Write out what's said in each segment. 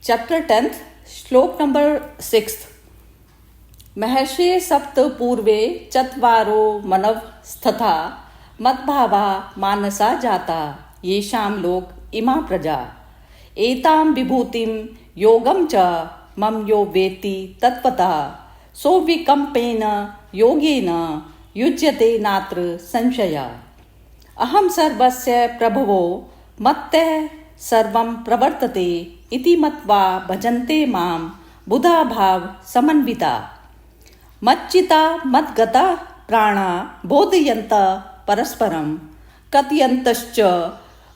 Chapter 10th, श्लोक number 6। महर्षे सप्त पूर्वे चत्वारो मनव तथा मद्भावा मानसा जाता येषां लोक इमा प्रजा एतां विभूतिं योगं च मम यो वेत्ति तत्त्वतः सोऽविकम्पेन योगेन युज्यते नात्र संशयः। अहं सर्वस्य प्रभवो मत्तः सर्वं प्रवर्तते इति मत्वा भजन्ते मां बुधा भाव समन्विता मच्चिता मद्गता प्राणा बोधयन्त परस्परं कथयन्तश्च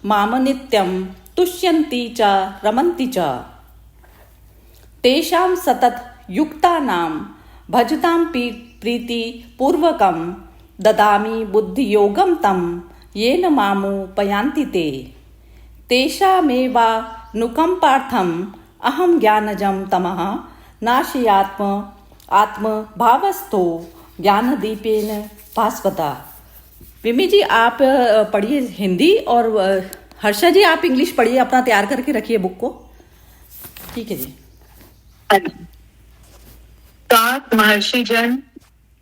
माम नित्यं तुष्यन्ति च रमन्ति च। तेषां सतत युक्तानां भजतां प्रीतिपूर्वकं ददामि बुद्धियोगं तं येन मामुपयान्ति ते। तेषामेवानुकम्पार्थम् अहं ज्ञानजं तमः नाशयात्म आत्मभावस्थो ज्ञानदीपेन भास्वता। विमी जी आप पढ़िए हिंदी और हर्षा जी आप इंग्लिश पढ़िए, अपना तैयार करके रखिए बुक को। ठीक है जी। 7 महर्षि जन,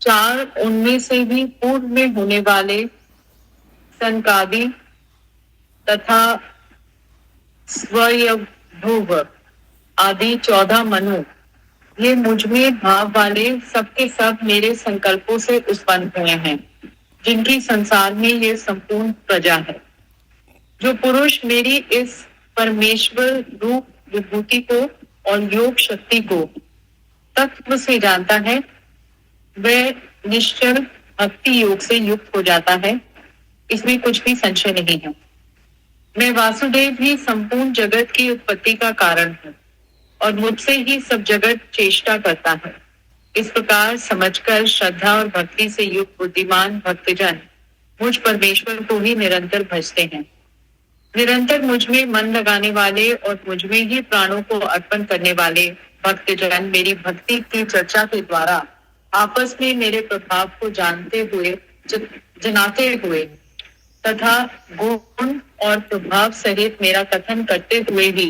4 उनमें से भी पूर्व में होने वाले सनकादि तथा स्वयंभुव आदि 14 मनु, ये मुझ में भाव वाले सबके सब मेरे संकल्पों से उत्पन्न हुए हैं, जिनकी संसार में ये संपूर्ण प्रजा है। जो पुरुष मेरी इस परमेश्वर रूप विभूति को और योग शक्ति को तत्व से जानता है, वह निश्चल भक्ति योग से युक्त हो जाता है। इसमें कुछ भी संशय नहीं है। मैं वासुदेव ही संपूर्ण जगत की उत्पत्ति का कारण हूँ और मुझसे ही सब जगत चेष्टा करता है। इस प्रकार समझकर श्रद्धा और भक्ति से युक्त बुद्धिमान भक्तजन मुझ परमेश्वर को ही निरंतर भजते हैं। निरंतर मुझ में मन लगाने वाले और मुझ में ही प्राणों को अर्पण करने वाले भक्तजन मेरी भक्ति की चर्चा के द्वारा आपस में मेरे प्रभाव को जानते हुए जनाते हुए तथा गुण और प्रभाव सहित मेरा कथन करते हुए भी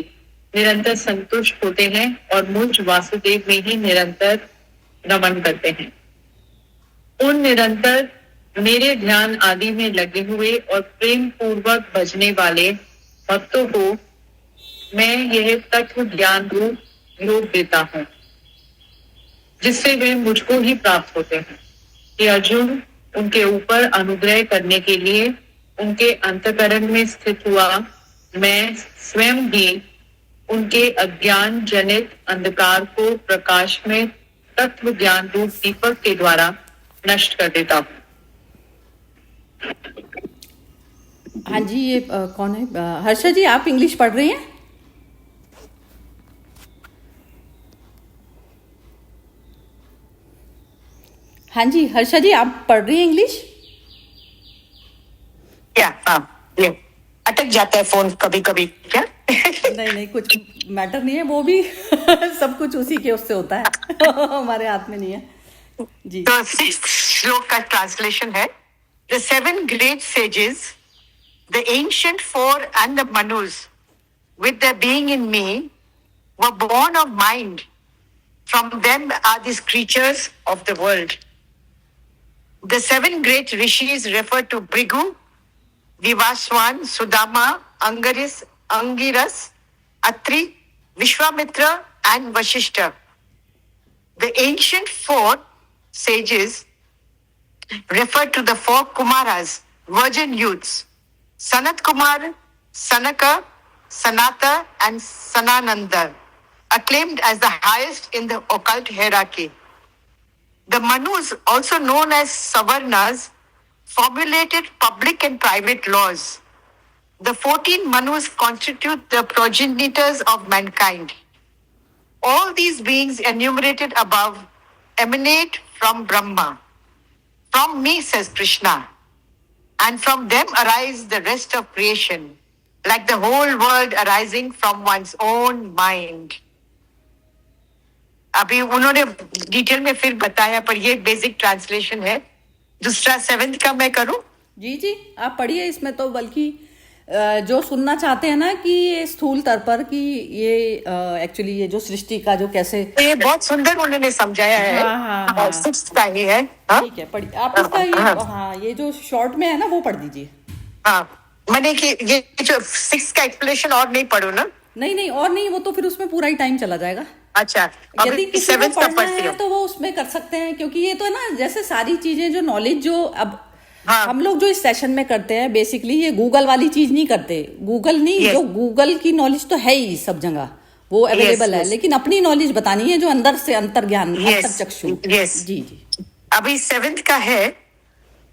निरंतर संतुष्ट होते हैं और मुझ वासुदेव में ही निरंतर रमन करते हैं। उन निरंतर मेरे ध्यान आदि में लगे हुए और प्रेम पूर्वक भजने वाले भक्तों को मैं यह तत्व ज्ञान रूप योग देता हूँ, जिससे वे मुझको ही प्राप्त होते हैं। ये अर्जुन उनके ऊपर अनुग्रह करने के लिए उनके अंतःकरण में स्थित हुआ मैं स्वयं ही उनके अज्ञान जनित अंधकार को प्रकाश में तत्व ज्ञान रूप दीपक के द्वारा नष्ट कर देता हूँ। हाँ जी, ये कौन है? हर्षा जी आप इंग्लिश पढ़ रही हैं? हाँ जी हर्षा जी आप पढ़ रही हैं इंग्लिश? ये अटक जाता है फोन कभी कभी क्या? नहीं कुछ मैटर नहीं है, वो भी सब कुछ उसी के उससे होता है हमारे हाथ में नहीं है जी। तो श्लोक का ट्रांसलेशन है, the 7 great sages, the ancient 4 and the manus, with their being in me, were born of mind. From them are these creatures of the world. The 7 great rishis refer to Bhrigu, Vivaswan, Sudama, Angiras, Atri, Vishwamitra and Vashishta. The ancient 4 sages refer to the 4 Kumaras, virgin youths, Sanat Kumar, Sanaka, Sanata and Sanananda, acclaimed as the highest in the occult hierarchy. The Manus, also known as Savarnas, formulated public and private laws. The 14 Manus constitute the progenitors of mankind. All these beings enumerated above emanate from Brahma. From me, says Krishna, and from them arise the rest of creation, like the whole world arising from one's own mind. अभी उन्होंने detail में फिर बताया, पर ये basic translation है। दूसरा 7th का मैं करूं? जी आप पढ़िए। इसमें तो बल्कि जो सुनना चाहते हैं ना कि ये स्थूल स्तर पर कि ये एक्चुअली ये जो सृष्टि का जो कैसे। ये बहुत सुंदर उन्होंने समझाया है। हाँ। 6th का ही है। हाँ? ठीक है, पढ़िए आप इसका ये। हाँ, ये जो शॉर्ट में है ना वो पढ़ दीजिए। हाँ, मैंने कि ये जो 6 का एक्सप्लेनेशन और नहीं पढ़ू ना? नहीं और नहीं, वो तो फिर उसमें पूरा ही टाइम चला जाएगा। अच्छा, यदि किसी को पढ़ना है तो वो उसमें कर सकते हैं, क्योंकि ये तो है ना, जैसे सारी चीजें जो नॉलेज जो अब हम लोग जो इस सेशन में करते हैं बेसिकली ये गूगल वाली चीज नहीं करते। गूगल नहीं, जो गूगल की नॉलेज तो है ही सब जगह, वो अवेलेबल है, लेकिन अपनी नॉलेज बतानी है जो अंदर से अंतर ज्ञान, अंतर चक्षु। जी। अभी 7th का है,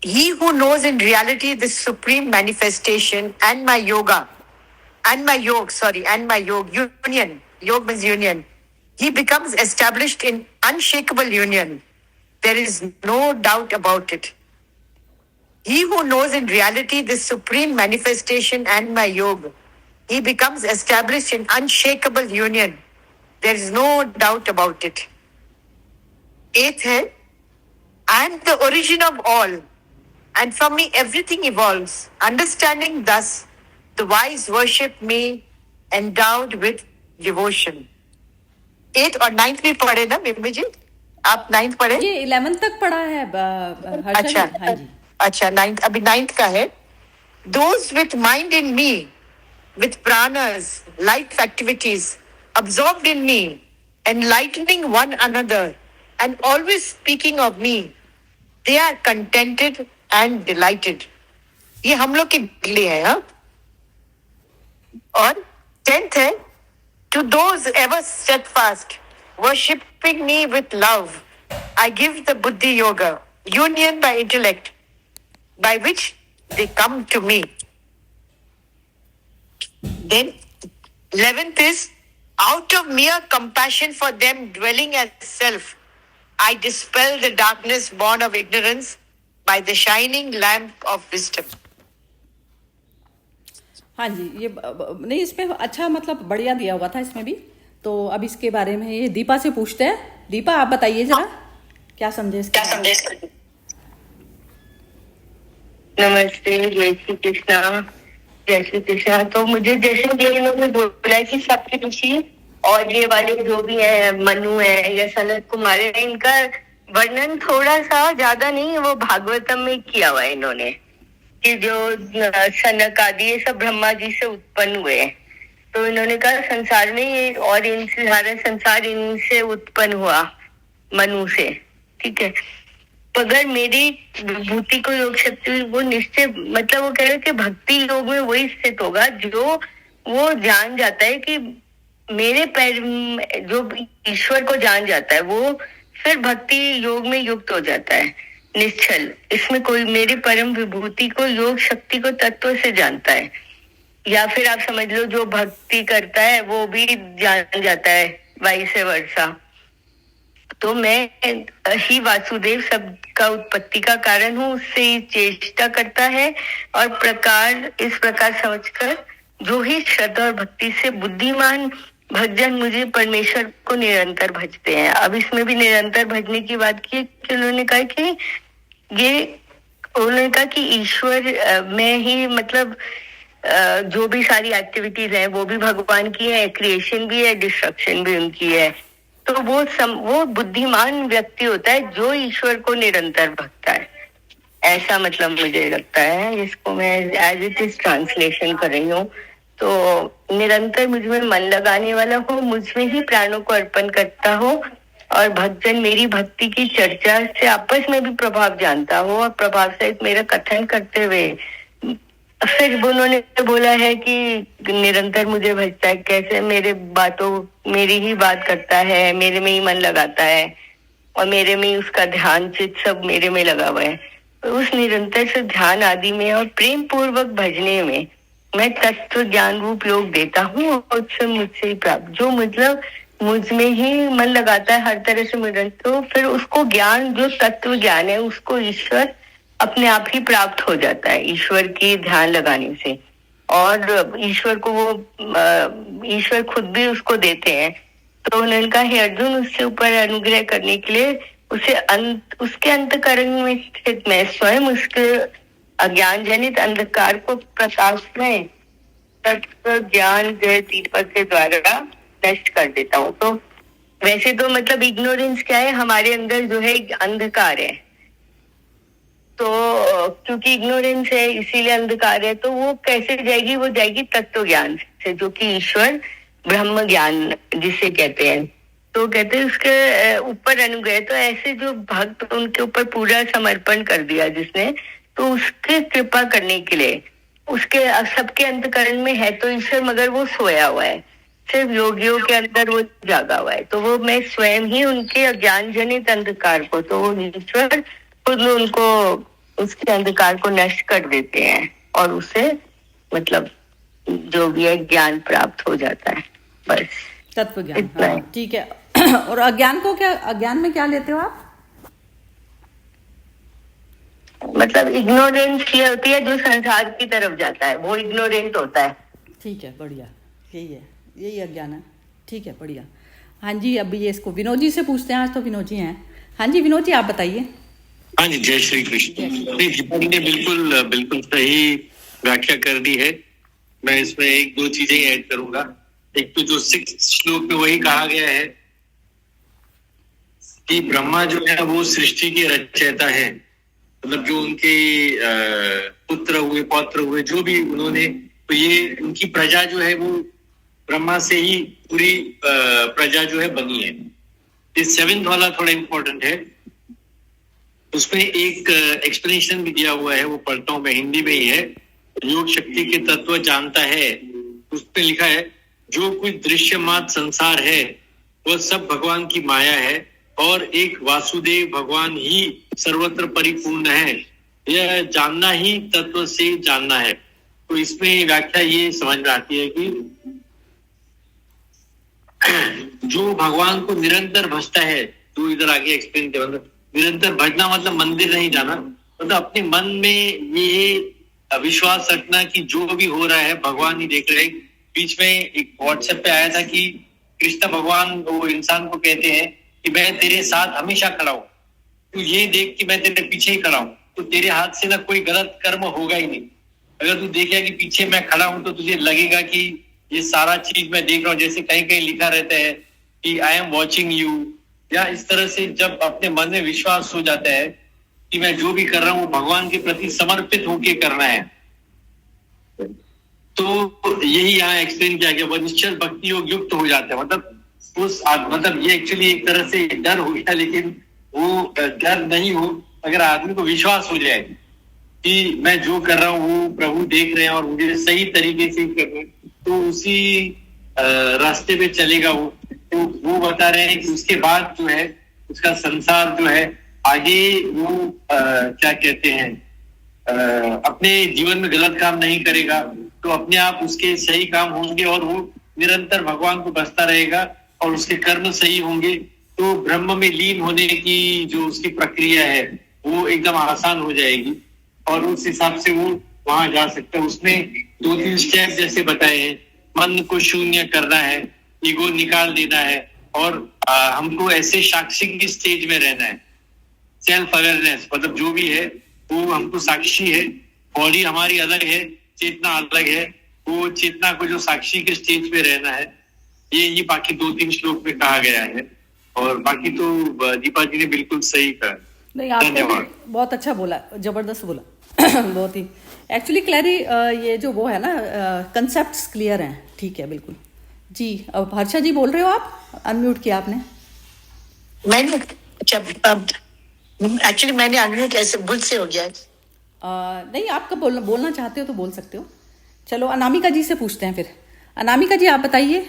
He who knows in reality this supreme manifestation and my yoga, and my yoga union. Yog means union. He becomes established in unshakable union. There is no doubt about it. He who knows in reality this supreme manifestation and my yoga, he becomes established in unshakable union. There is no doubt about it. 8th है, I am the origin of all, and from me everything evolves. Understanding thus, the wise worship me, endowed with devotion. 8th और 9th भी पढ़े ना मिम्मी जी? आप 9th पढ़े? ये 11th तक पढ़ा है अच्छा। हाँ जी। अच्छा, 9th, अभी 9th का है। Those with mind in me, with pranas, life activities, absorbed in me, enlightening one another, and always speaking of me, they are contented and delighted. ये हम लोग के लिए है। हाँ? और 10th है, to those ever steadfast, worshipping me with love, I give the Buddhi Yoga, union by intellect, by which they come to me. Then 11th is, out of mere compassion for them dwelling as self, I dispel the darkness born of ignorance by the shining lamp of wisdom. हाँ जी, ये नहीं, इसमें अच्छा मतलब बढ़िया दिया हुआ था इसमें भी। तो अब इसके बारे में ये दीपा से पूछते हैं। दीपा आप बताइए जरा, क्या समझे इसके? नमस्ते, जय श्री कृष्णा। जय श्री कृष्णा। तो मुझे जैसे जे इन्होंने बोला कि सबके ऋषि और ये वाले जो भी है, मनु है या सनत कुमार है, इनका वर्णन थोड़ा सा ज्यादा नहीं, वो भागवतम में किया हुआ है इन्होंने, कि जो सनक आदि ये सब ब्रह्मा जी से उत्पन्न हुए हैं। तो इन्होंने कहा संसार में और इनसे सारा संसार इनसे उत्पन्न हुआ, मनु से। ठीक है, अगर मेरी विभूति को योग शक्ति वो निश्चय, मतलब वो कह रहे कि भक्ति योग में वही स्थित होगा जो वो जान जाता है कि मेरे पैर, जो ईश्वर को जान जाता है वो फिर भक्ति योग में युक्त हो जाता है निश्चल। इसमें कोई मेरी परम विभूति को, योग शक्ति को तत्व से जानता है। या फिर आप समझ लो जो भक्ति करता है वो भी जान जाता है, वाइस वर्षा। तो मैं ही वासुदेव सब का उत्पत्ति का कारण हूँ, उससे ही चेष्टा करता है। और प्रकार इस प्रकार समझकर जो ही श्रद्धा और भक्ति से बुद्धिमान भक्तजन मुझे परमेश्वर को निरंतर भजते हैं। अब इसमें भी निरंतर भजने की बात की कि उन्होंने कहा कि उन्होंने कहा कि ईश्वर में ही, मतलब जो भी सारी एक्टिविटीज हैं वो भी भगवान की है, क्रिएशन भी है, डिस्ट्रक्शन भी उनकी है। तो वो बुद्धिमान व्यक्ति होता है जो ईश्वर को निरंतर भजता है, ऐसा मतलब मुझे लगता है। इसको मैं एज इट इज ट्रांसलेशन कर रही हूँ। तो निरंतर मुझ में मन लगाने वाला हो, मुझ में ही प्राणों को अर्पण करता हो, और भक्तजन मेरी भक्ति की चर्चा से आपस में भी प्रभाव जानता हो, और प्रभाव सहित मेरा कथन करते हुए फिर उन्होंने बोला है कि निरंतर मुझे भजता है, कैसे मेरे मेरी ही बात करता है, मेरे में ही मन लगाता है, और मेरे में ही उसका ध्यान चित सब मेरे में लगा हुआ है। तो उस निरंतर से ध्यान आदि में और प्रेम पूर्वक भजने में मैं तत्व ज्ञान रूप योग देता हूँ, और उससे मुझसे ही प्राप्त, जो मतलब मुझ में ही मन लगाता है हर तरह से मिलन, तो फिर उसको ज्ञान, जो तत्व ज्ञान है, उसको ईश्वर अपने आप ही प्राप्त हो जाता है ईश्वर की ध्यान लगाने से। और ईश्वर को वो ईश्वर खुद भी उसको देते हैं। तो उन्होंने कहा हे अर्जुन, उससे ऊपर अनुग्रह करने के लिए उसके अंतःकरण में स्थित मैं स्वयं उसके अज्ञान जनित अंधकार को प्रकाश में तत्व ज्ञान जो है दीपक के द्वारा नष्ट कर देता हूँ। तो वैसे तो मतलब इग्नोरेंस क्या है, हमारे अंदर जो है एक अंधकार है, तो क्योंकि इग्नोरेंस है इसीलिए अंधकार है। तो वो कैसे जाएगी, वो जाएगी तत्व ज्ञान से, जो कि ईश्वर ब्रह्म ज्ञान जिसे कहते हैं। तो कहते हैं उसके ऊपर अनुग्रह, तो ऐसे जो भक्त उनके ऊपर पूरा समर्पण कर दिया जिसने, तो उसके कृपा करने के लिए उसके सबके अंतकरण में है तो ईश्वर, मगर वो सोया हुआ है, सिर्फ योगियों के अंदर वो जागा हुआ है। तो वो मैं स्वयं ही उनके अज्ञान जनित अंधकार को, तो वो ईश्वर खुद उनको उसके अंधकार को नष्ट कर देते हैं और उसे मतलब जो भी है ज्ञान प्राप्त हो जाता है। बस तत्व ज्ञान, इतना है। ठीक है। और अज्ञान को क्या, अज्ञान में क्या लेते हो आप? मतलब इग्नोरेंस ये होती है जो संसार की तरफ जाता है, वो इग्नोरेंट होता है। ठीक है, बढ़िया, यही है, यही अज्ञान है। ठीक है, बढ़िया। हाँ जी, अभी ये इसको विनोद जी से पूछते हैं, आज तो विनोद जी हैं। हाँ जी विनोद जी, आप बताइए। हाँ जी, जय श्री कृष्ण। दीपक ने बिल्कुल सही व्याख्या कर दी है। मैं इसमें एक दो चीजें ऐड करूंगा। एक तो जो 6 श्लोक में वही कहा गया है कि ब्रह्मा जो है वो सृष्टि के रचयिता है, मतलब जो उनके पुत्र हुए, पौत्र हुए, जो भी उन्होंने, तो ये उनकी प्रजा जो है वो ब्रह्मा से ही पूरी प्रजा जो है बनी है। ये 7th वाला थोड़ा इंपॉर्टेंट है, उसमें एक एक्सप्लेनेशन भी दिया हुआ है, वो पढ़ता हूँ मैं, हिंदी में ही है। योग शक्ति के तत्व जानता है, उसमें लिखा है जो कुछ दृश्यमान संसार है वह सब भगवान की माया है और एक वासुदेव भगवान ही सर्वत्र परिपूर्ण है, यह जानना ही तत्व से जानना है। तो इसमें व्याख्या ये समझ में आती है कि जो भगवान को निरंतर भजता है, जो इधर आगे एक्सप्लेन किया, मतलब निरंतर भजना मतलब मंदिर नहीं जाना, मतलब अपने मन में ये विश्वास रखना कि जो भी हो रहा है भगवान ही देख रहे हैं। बीच में एक व्हाट्सएप पे आया था कि कृष्ण भगवान वो इंसान को कहते हैं कि मैं तेरे साथ हमेशा खड़ा हूं, तू ये देख कि मैं तेरे पीछे ही खड़ा हूं, तो तेरे हाथ से ना कोई गलत कर्म होगा ही नहीं। अगर तू देखेगा कि पीछे मैं खड़ा हूं तो तुझे लगेगा कि ये सारा चीज मैं देख रहा हूँ, जैसे कहीं कहीं लिखा रहता है कि आई एम वॉचिंग यू, या इस तरह से जब अपने मन में विश्वास हो जाता है कि मैं जो भी कर रहा हूँ वो भगवान के प्रति समर्पित होके करना है, तो यही यहाँ एक्सप्लेन किया गया। वो निश्चल भक्ति योग युक्त हो जाता है, मतलब ये एक्चुअली एक तरह से डर हो गया, लेकिन वो डर नहीं हो, अगर आदमी को विश्वास हो जाए कि मैं जो कर रहा हूँ वो प्रभु देख रहे हैं और मुझे सही तरीके से कर रहे हैं, तो उसी रास्ते पे चलेगा वो। तो वो बता रहे हैं कि उसके बाद जो है उसका संसार जो है आगे वो क्या कहते हैं, अपने जीवन में गलत काम नहीं करेगा, तो अपने आप उसके सही काम होंगे और वो निरंतर भगवान को बसता रहेगा और उसके कर्म सही होंगे, तो ब्रह्म में लीन होने की जो उसकी प्रक्रिया है वो एकदम आसान हो जाएगी और उस हिसाब से वो वहां जा सकता है। उसमें 2-3 स्टेप जैसे बताए हैं, मन को शून्य करना है, ईगो निकाल देना है और हमको ऐसे साक्षी की स्टेज में रहना है। सेल्फ अवेयरनेस मतलब जो भी है वो हमको साक्षी है, बॉडी हमारी अलग है, चेतना अलग है, वो चेतना को जो साक्षी के स्टेज पे रहना है, ये बाकी 2-3 श्लोक में कहा गया है। और बाकी तो दीपा जी ने बिल्कुल सही कहा। नहीं, आपने बहुत अच्छा बोला, जबरदस्त बोला। बहुत ही एक्चुअली क्लैरी, ये जो वो है ना, कंसेप्ट्स क्लियर हैं। ठीक है, बिल्कुल जी। अब हर्षा जी बोल रहे हो आप, अनम्यूट किया आपने। मैंने एक्चुअली मैंने अनम्यूट ऐसे भूल से हो गया। नहीं, आप कब बोलना चाहते हो तो बोल सकते हो। चलो अनामिका जी से पूछते हैं फिर। अनामिका जी आप बताइए।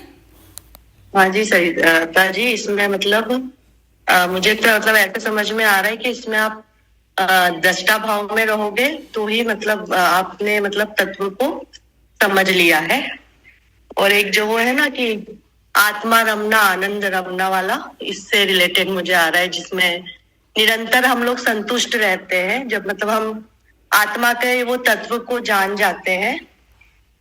हाँ जी, सही जी। इसमें मतलब मुझे तो मतलब ऐसा समझ में आ रहा है कि इसमें आप दृष्टा भाव में रहोगे तो ही मतलब आपने मतलब तत्व को समझ लिया है। और एक जो वो है ना कि आत्मा रमना आनंद रमना वाला, इससे रिलेटेड मुझे आ रहा है, जिसमें निरंतर हम लोग संतुष्ट रहते हैं जब मतलब हम आत्मा के वो तत्व को जान जाते हैं।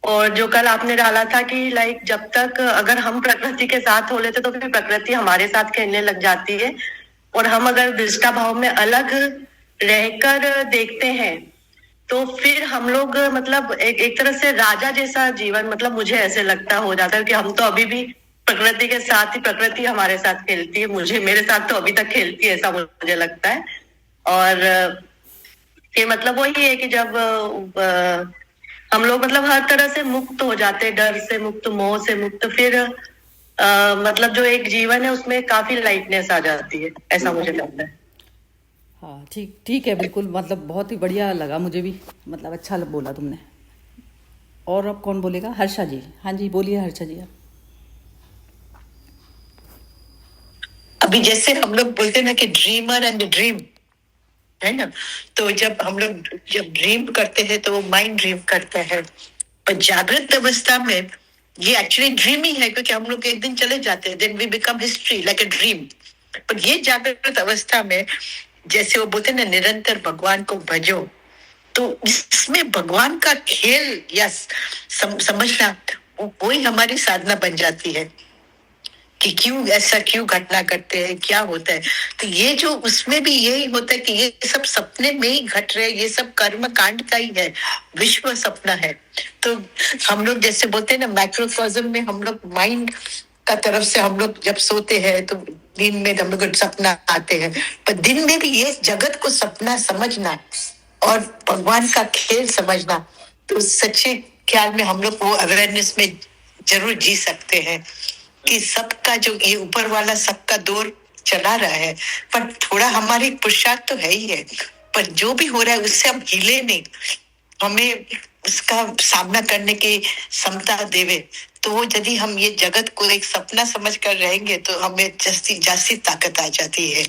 और जो कल आपने डाला था कि लाइक जब तक अगर हम प्रकृति के साथ हो लेते तो फिर प्रकृति हमारे साथ खेलने लग जाती है, और हम अगर दृष्टा भाव में अलग रहकर देखते हैं तो फिर हम लोग मतलब एक तरह से राजा जैसा जीवन, मतलब मुझे ऐसे लगता हो जाता है कि हम तो अभी भी प्रकृति के साथ ही, प्रकृति हमारे साथ खेलती है, मुझे मेरे साथ तो अभी तक खेलती है, ऐसा मुझे लगता है। और ये मतलब वही है कि जब हम लोग मतलब हर तरह से मुक्त हो जाते हैं, डर से मुक्त, मोह से मुक्त, फिर मतलब जो एक जीवन है उसमें काफी लाइटनेस आ जाती है, ऐसा मुझे लगता है। हाँ, ठीक ठीक है, बिल्कुल, मतलब बहुत ही बढ़िया लगा मुझे भी, मतलब अच्छा बोला तुमने। और अब कौन बोलेगा? हर्षा जी। हाँ जी, बोलिए हर्षा जी आप। अभी जैसे हम लोग बोलते हैं ना कि ड्रीमर एंड ड्रीम, है ना? तो जब हम लोग जब ड्रीम करते हैं तो वो माइंड ड्रीम करता है, पर जागृत अवस्था में ये एक्चुअली ड्रीम ही है, क्योंकि हम लोग एक दिन चले जाते हैं, then we become history like a dream. पर ये जागृत अवस्था में जैसे वो बोलते हैं ना, निरंतर भगवान को भजो, तो इसमें भगवान का खेल या समझना, वही हमारी साधना बन जाती है कि क्यों ऐसा, क्यों घटना करते हैं, क्या होता है। तो ये जो उसमें भी यही होता है कि ये सब सपने में ही घट रहे, ये सब कर्म कांड का ही है, विश्व सपना है। तो हम लोग जैसे बोलते हैं ना, माइक्रोकॉज्म में हम लोग माइंड का तरफ से हम लोग जब सोते हैं तो दिन में हम लोग को सपना आते हैं, पर दिन में भी ये जगत को सपना समझना और भगवान का खेल समझना, तो सच्चे ख्याल में हम लोग वो अवेयरनेस में जरूर जी सकते हैं कि सबका जो ये ऊपर वाला सबका दौर चला रहा है, पर थोड़ा हमारी पुरुषार्थ तो है ही है, पर जो भी हो रहा है उससे हम हिले नहीं, हमें उसका सामना करने की क्षमता देवे। तो वो यदि हम ये जगत को एक सपना समझ कर रहेंगे तो हमें जास्ती ताकत आ जाती है,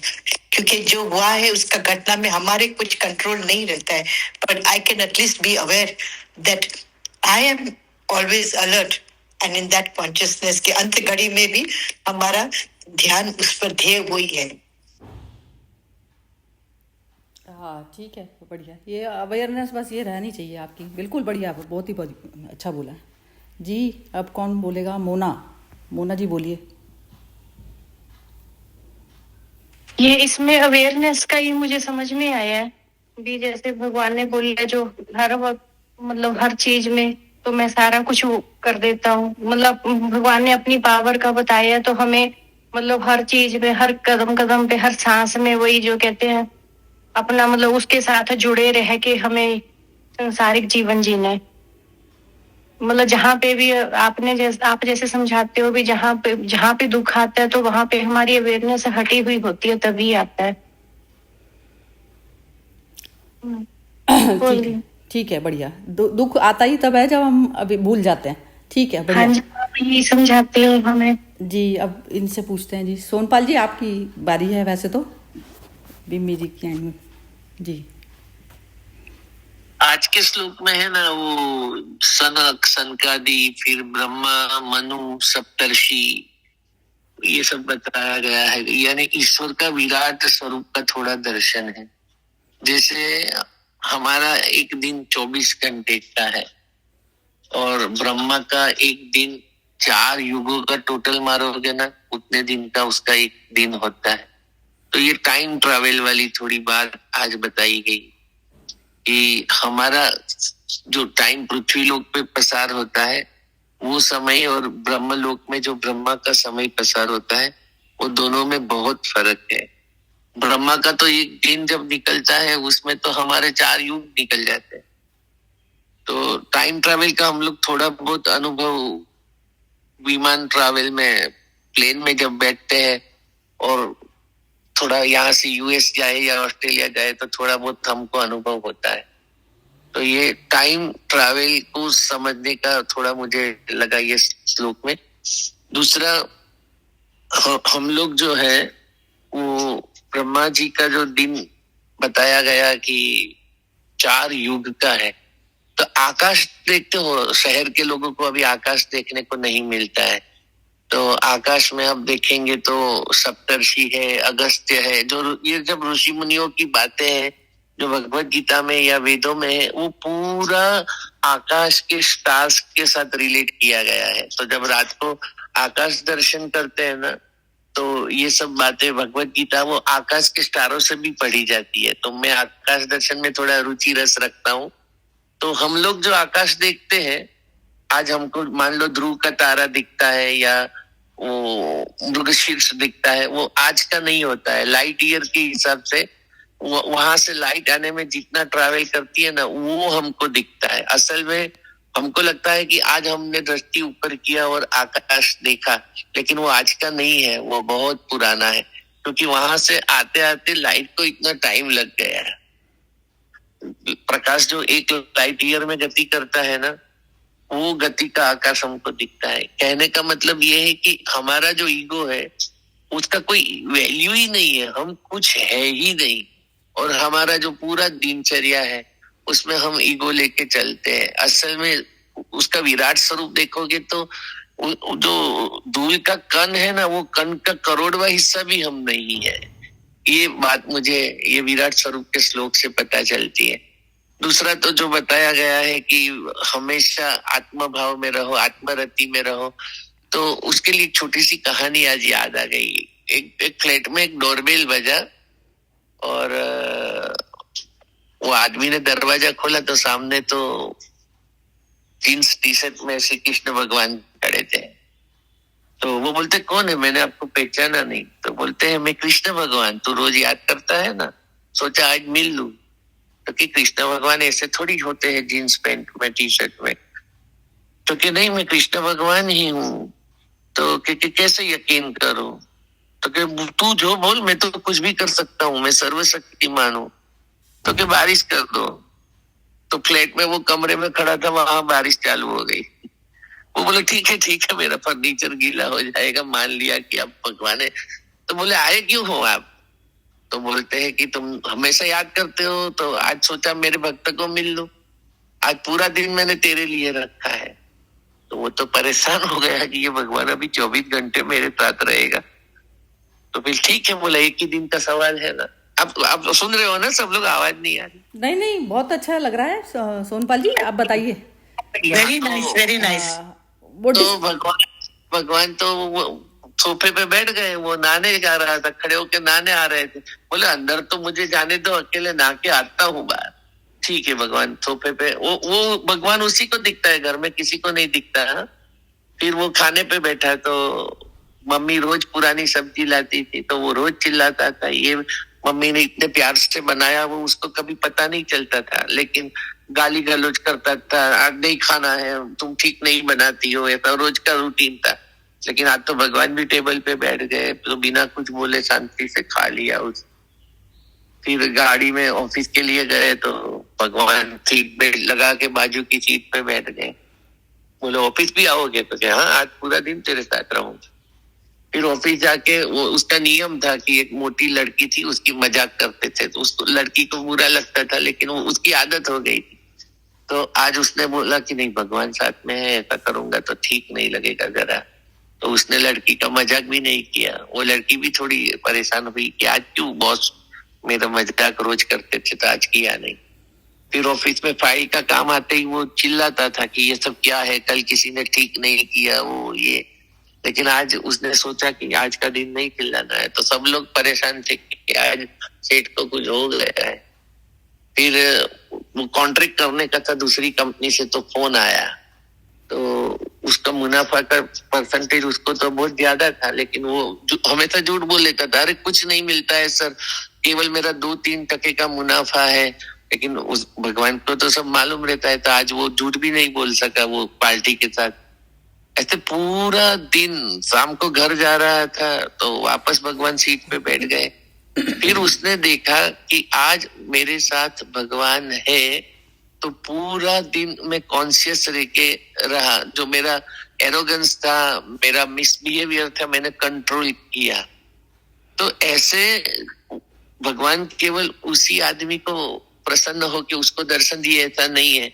क्योंकि जो हुआ है उसका घटना में हमारे कुछ कंट्रोल नहीं रहता है, but I can at least be aware that I am always alert and in that consciousness के अंत घड़ी में भी हमारा ध्यान उस पर ध्येय वही है। हाँ, ठीक है, बढ़िया, ये अवेयरनेस बस ये रहनी चाहिए आपकी, बिल्कुल बढ़िया, बहुत ही अच्छा बोला जी। अब कौन बोलेगा? मोना। मोना जी बोलिए। ये इसमें अवेयरनेस का ही मुझे समझ में आया है भी, जैसे भगवान ने बोला जो हर वक्त मतलब हर चीज में तो मैं सारा कुछ कर देता हूँ, मतलब भगवान ने अपनी पावर का बताया, तो हमें मतलब हर चीज में, हर कदम कदम पे, हर सांस में वही जो कहते हैं अपना मतलब उसके साथ जुड़े रह के हमें संसारिक जीवन जीना है। मतलब जहाँ पे भी आप जैसे समझाते हो भी, जहाँ पे दुख आता है तो वहां पे हमारी अवेयरनेस हटी हुई होती है, तभी आता है। ठीक है, ठीक है, बढ़िया। दुख आता ही तब है जब हम अभी भूल जाते हैं। ठीक है, बढ़िया। हाँ जी, आप यही समझाते हो हमें जी। अब इनसे पूछते हैं जी। सोनपाल जी, आपकी बारी है वैसे तो, बिम्मी जी की आएंगे जी। आज के श्लोक में है ना, वो सनक, सनकादि, फिर ब्रह्मा, मनु, सप्तर्षि, ये सब बताया गया है, यानी ईश्वर का विराट स्वरूप का थोड़ा दर्शन है। जैसे हमारा एक दिन 24 घंटे का है और ब्रह्मा का एक दिन 4 युगों का टोटल मारोगे ना, उतने दिन का उसका एक दिन होता है। तो ये टाइम ट्रैवल वाली थोड़ी बात आज बताई गई कि हमारा जो टाइम पृथ्वी लोक पे पसार होता है वो समय, और ब्रह्म लोक में जो ब्रह्मा का समय पसार होता है, वो दोनों में बहुत फर्क है। ब्रह्मा का तो एक दिन जब निकलता है उसमें तो हमारे 4 युग निकल जाते हैं। तो टाइम ट्रैवल का हम लोग थोड़ा बहुत अनुभव विमान ट्रैवल में, प्लेन में जब बैठते हैं और थोड़ा यहाँ से यूएस जाए या ऑस्ट्रेलिया जाए तो थोड़ा बहुत हमको अनुभव होता है। तो ये टाइम ट्रैवल को समझने का थोड़ा मुझे लगा ये श्लोक में। दूसरा, हम लोग जो है वो ब्रह्मा जी का जो दिन बताया गया कि 4 युग का है, तो आकाश देखते हो, शहर के लोगों को अभी आकाश देखने को नहीं मिलता है। तो आकाश में अब देखेंगे तो सप्तर्षि है, अगस्त्य है, जो ये जब ऋषि मुनियों की बातें हैं जो भगवत गीता में या वेदों में है, वो पूरा आकाश के स्टार्स के साथ रिलेट किया गया है। तो जब रात को आकाश दर्शन करते हैं ना, तो ये सब बातें भगवत गीता वो आकाश के स्टारों से भी पढ़ी जाती है। तो मैं आकाश दर्शन में थोड़ा रुचि रस रखता हूँ, तो हम लोग जो आकाश देखते हैं, आज हमको मान लो ध्रुव का तारा दिखता है या वो मृगशीर्ष दिखता है, वो आज का नहीं होता है। लाइट ईयर के हिसाब से वहां से लाइट आने में जितना ट्रैवल करती है ना, वो हमको दिखता है। असल में हमको लगता है कि आज हमने दृष्टि ऊपर किया और आकाश देखा, लेकिन वो आज का नहीं है, वो बहुत पुराना है, क्योंकि वहां से आते आते लाइट को इतना टाइम लग गया है। प्रकाश जो एक लाइट ईयर में गति करता है ना, वो गति का आकाश हमको दिखता है। कहने का मतलब ये है कि हमारा जो ईगो है उसका कोई वैल्यू ही नहीं है, हम कुछ है ही नहीं। और हमारा जो पूरा दिनचर्या है उसमें हम ईगो लेके चलते हैं। असल में उसका विराट स्वरूप देखोगे तो जो धूल का कण है ना, वो कण का करोड़वा हिस्सा भी हम नहीं है। ये बात मुझे ये विराट स्वरूप के श्लोक से पता चलती है। दूसरा तो जो बताया गया है कि हमेशा आत्मा भाव में रहो, आत्मरति में रहो, तो उसके लिए छोटी सी कहानी आज याद आ गई। एक फ्लैट में एक डोरबेल बजा और वो आदमी ने दरवाजा खोला तो सामने तो जीन्स टी शर्ट में श्री कृष्ण भगवान खड़े थे। तो वो बोलते कौन है, मैंने आपको पहचाना नहीं। तो बोलते हैं मैं कृष्ण भगवान, तू रोज याद करता है ना, सोचा आज मिल लूं। तो कि कृष्ण भगवान ऐसे थोड़ी होते हैं जीन्स पैंट में टी शर्ट में। तो कि नहीं मैं कृष्ण भगवान ही हूँ। तो कि कैसे यकीन करूं। तो कि तू जो बोल, मैं तो कुछ भी कर सकता हूँ, मैं सर्वशक्तिमान हूँ। तो कि बारिश कर दो। तो फ्लैट में वो कमरे में खड़ा था, वहां बारिश चालू हो गई। वो बोले ठीक है मेरा फर्नीचर गीला हो जाएगा, मान लिया कि आप भगवान है। तो बोले आए क्यों हो आप। तो बोलते हैं कि तुम हमेशा याद करते हो, तो आज सोचा मेरे भक्त को मिल लूं, आज पूरा दिन मैंने तेरे लिए रखा है। तो वो तो परेशान हो गया कि ये भगवान अभी 24 घंटे मेरे साथ रहेगा। तो फिर ठीक है, बोला एक ही दिन का सवाल है ना। आप सुन रहे हो ना सब लोग, आवाज नहीं आ रही। नहीं, बहुत अच्छा लग रहा है। सोनपाल जी आप बताइए। Very nice, very nice. तो भगवान तो वो सोफे पे बैठ गए, वो नहाने जा रहा था, खड़े होके नहाने आ रहे थे। बोले अंदर तो मुझे जाने दो, अकेले नहा के आता हूँ बाहर। ठीक है, भगवान सोफे पे, वो भगवान उसी को दिखता है, घर में किसी को नहीं दिखता है। फिर वो खाने पे बैठा तो मम्मी रोज पुरानी सब्जी लाती थी, तो वो रोज चिल्लाता था ये मम्मी ने इतने प्यार से बनाया, वो उसको कभी पता नहीं चलता था, लेकिन गाली गलौज करता था, आज नहीं खाना है, तुम ठीक नहीं बनाती हो, ऐसा रोज का रूटीन था। लेकिन आज तो भगवान भी टेबल पे बैठ गए, तो बिना कुछ बोले शांति से खा लिया उस। फिर गाड़ी में ऑफिस के लिए गए तो भगवान सीट बेल्ट लगा के बाजू की सीट पे बैठ गए। बोले ऑफिस भी आओगे, तो क्या हाँ आज पूरा दिन तेरे साथ रहूंगा। फिर ऑफिस जाके वो उसका नियम था कि एक मोटी लड़की थी, उसकी मजाक करते थे, तो उसको लड़की को बुरा लगता था, लेकिन वो उसकी आदत हो गई थी। तो आज उसने बोला कि नहीं भगवान साथ में है, ऐसा करूंगा तो ठीक नहीं लगेगा जरा। तो उसने लड़की का मजाक भी नहीं किया। वो लड़की भी थोड़ी परेशान हुई कि आज क्यों बॉस मेरा मजाक रोज करते थे, तो आज किया नहीं। फिर ऑफिस में फाइल का काम आते ही वो चिल्लाता था कि ये सब क्या है, कल किसी ने ठीक नहीं किया वो ये। लेकिन आज उसने सोचा कि आज का दिन नहीं चिल्लाना है, तो सब लोग परेशान थे कि आज सेठ को कुछ हो गया है। फिर वो कॉन्ट्रैक्ट करने का था दूसरी कंपनी से, तो फोन आया, तो उसका मुनाफा का परसेंटेज उसको तो बहुत ज्यादा था, लेकिन वो हमेशा झूठ बोल लेता था, अरे कुछ नहीं मिलता है सर, केवल मेरा 2-3% का मुनाफा है। लेकिन उस भगवान को तो सब मालूम रहता है, तो आज वो झूठ भी नहीं बोल सका वो पार्टी के साथ। ऐसे पूरा दिन, शाम को घर जा रहा था तो वापस भगवान सीट पे बैठ गए। फिर उसने देखा कि आज मेरे साथ भगवान है, तो पूरा दिन मैं कॉन्शियस रह के रहा। जो मेरा एरोगेंस था, मेरा मिसबिहेवियर था, मैंने कंट्रोल किया। तो ऐसे भगवान केवल उसी आदमी को प्रसन्न हो के उसको दर्शन दिए, ऐसा नहीं है।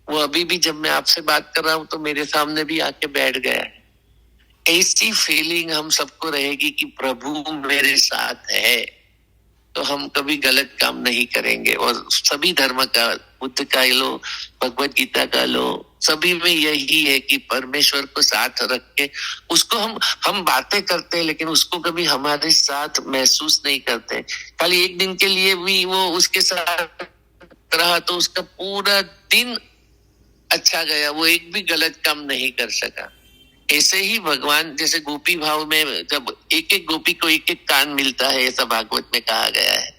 वो अभी भी जब मैं आपसे बात कर रहा हूँ तो मेरे सामने भी आके बैठ गया है। ऐसी फीलिंग हम सबको रहेगी कि प्रभु मेरे साथ है, तो हम कभी गलत काम नहीं करेंगे। और सभी धर्म का, बुद्ध का लो, भगवत गीता का लो, सभी में यही है कि परमेश्वर को साथ रख के उसको हम बातें करते हैं, लेकिन उसको कभी हमारे साथ महसूस नहीं करते। खाली एक दिन के लिए भी वो उसके साथ रहा तो उसका पूरा दिन अच्छा गया, वो एक भी गलत काम नहीं कर सका। ऐसे ही भगवान जैसे गोपी भाव में जब एक एक गोपी को एक एक कान मिलता है, ऐसा भागवत में कहा गया है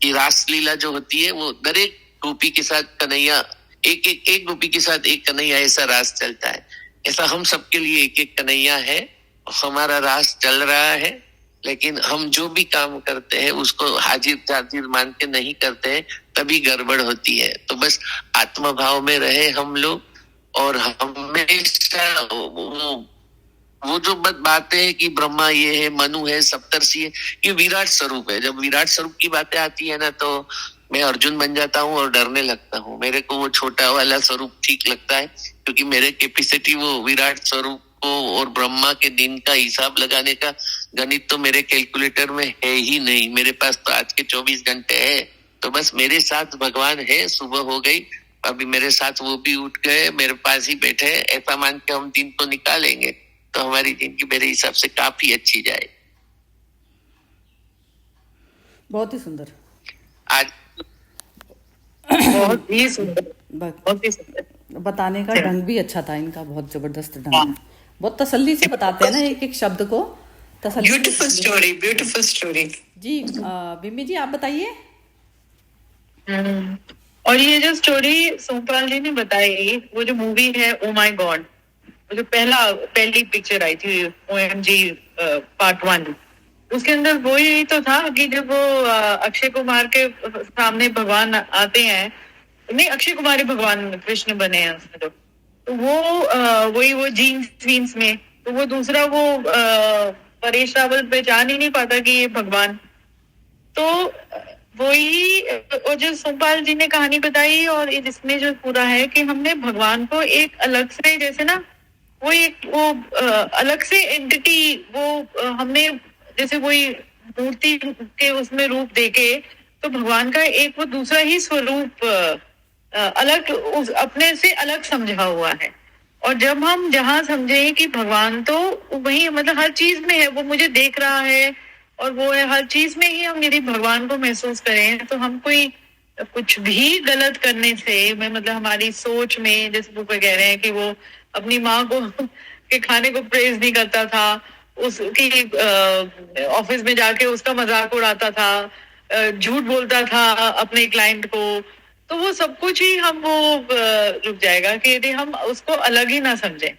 कि रास लीला जो होती है वो दर एक गोपी के साथ कन्हैया, एक गोपी के साथ एक कन्हैया, ऐसा रास चलता है। ऐसा हम सबके लिए एक एक कन्हैया है, हमारा रास चल रहा है, लेकिन हम जो भी काम करते हैं उसको हाजिर जाजिर मान के नहीं करते हैं, तभी गड़बड़ होती है। तो बस आत्मा भाव में रहे हम लोग, और हमेशा वो जो बातें है कि ब्रह्मा ये है, मनु है, सप्तर्षि है, ये विराट स्वरूप है। जब विराट स्वरूप की बातें आती है ना, तो मैं अर्जुन बन जाता हूँ और डरने लगता हूँ। मेरे को वो छोटा वाला स्वरूप ठीक लगता है, क्योंकि मेरे कैपेसिटी वो विराट स्वरूप को और ब्रह्मा के दिन का हिसाब लगाने का गणित तो मेरे कैलकुलेटर में है ही नहीं। मेरे पास तो आज के 24 घंटे है, तो बस मेरे साथ भगवान है। सुबह हो गई, अभी मेरे साथ वो भी उठ गए, मेरे पास ही बैठे, ऐसा मान के हम दिन को निकालेंगे तो हमारी जिंदगी मेरे हिसाब से काफी अच्छी जाए। बहुत ही सुंदर। आज बहुत ही सुंदर, ब- बहुत ही सुंदर। बताने का ढंग भी अच्छा था इनका, बहुत जबरदस्त ढंग है। बहुत तसल्ली से बताते हैं ना एक एक शब्द को, तसल्ली से। Beautiful story, beautiful story. जी बिम्मी जी आप बताइए। और ये जो स्टोरी सोमपाल जी ने बताई, वो जो मूवी है ओ माय गॉड, वो जो पहली पिक्चर आई थी OMG पार्ट 1, उसके अंदर वो यही तो था कि जब वो अक्षय कुमार के सामने भगवान आते हैं, नहीं अक्षय कुमार ही भगवान कृष्ण बने हैं उसमें, तो वो वही वो जीन्स में, तो वो दूसरा वो परेश रावल पहचान ही नहीं पाता कि ये भगवान। तो वही और जो सोमपाल जी ने कहानी बताई, और इसमें जो पूरा है कि हमने भगवान को एक अलग से, जैसे ना वो अलग से एंटिटी, हमने जैसे वही मूर्ति के उसमें रूप देके, तो भगवान का एक वो दूसरा ही स्वरूप अलग अपने से अलग समझा हुआ है। और जब हम जहाँ समझे कि भगवान तो वही मतलब हर चीज में है, वो मुझे देख रहा है और वो है हर चीज में ही, हम यदि भगवान को महसूस करें तो हम कोई कुछ भी गलत करने से, मैं मतलब हमारी सोच में, जैसे वो कह रहे हैं कि वो अपनी माँ को के खाने को प्रेज नहीं करता था, उसकी ऑफिस में जाके उसका मजाक उड़ाता था, झूठ बोलता था अपने क्लाइंट को, तो वो सब कुछ ही हम वो रुक जाएगा कि यदि हम उसको अलग ही ना समझें।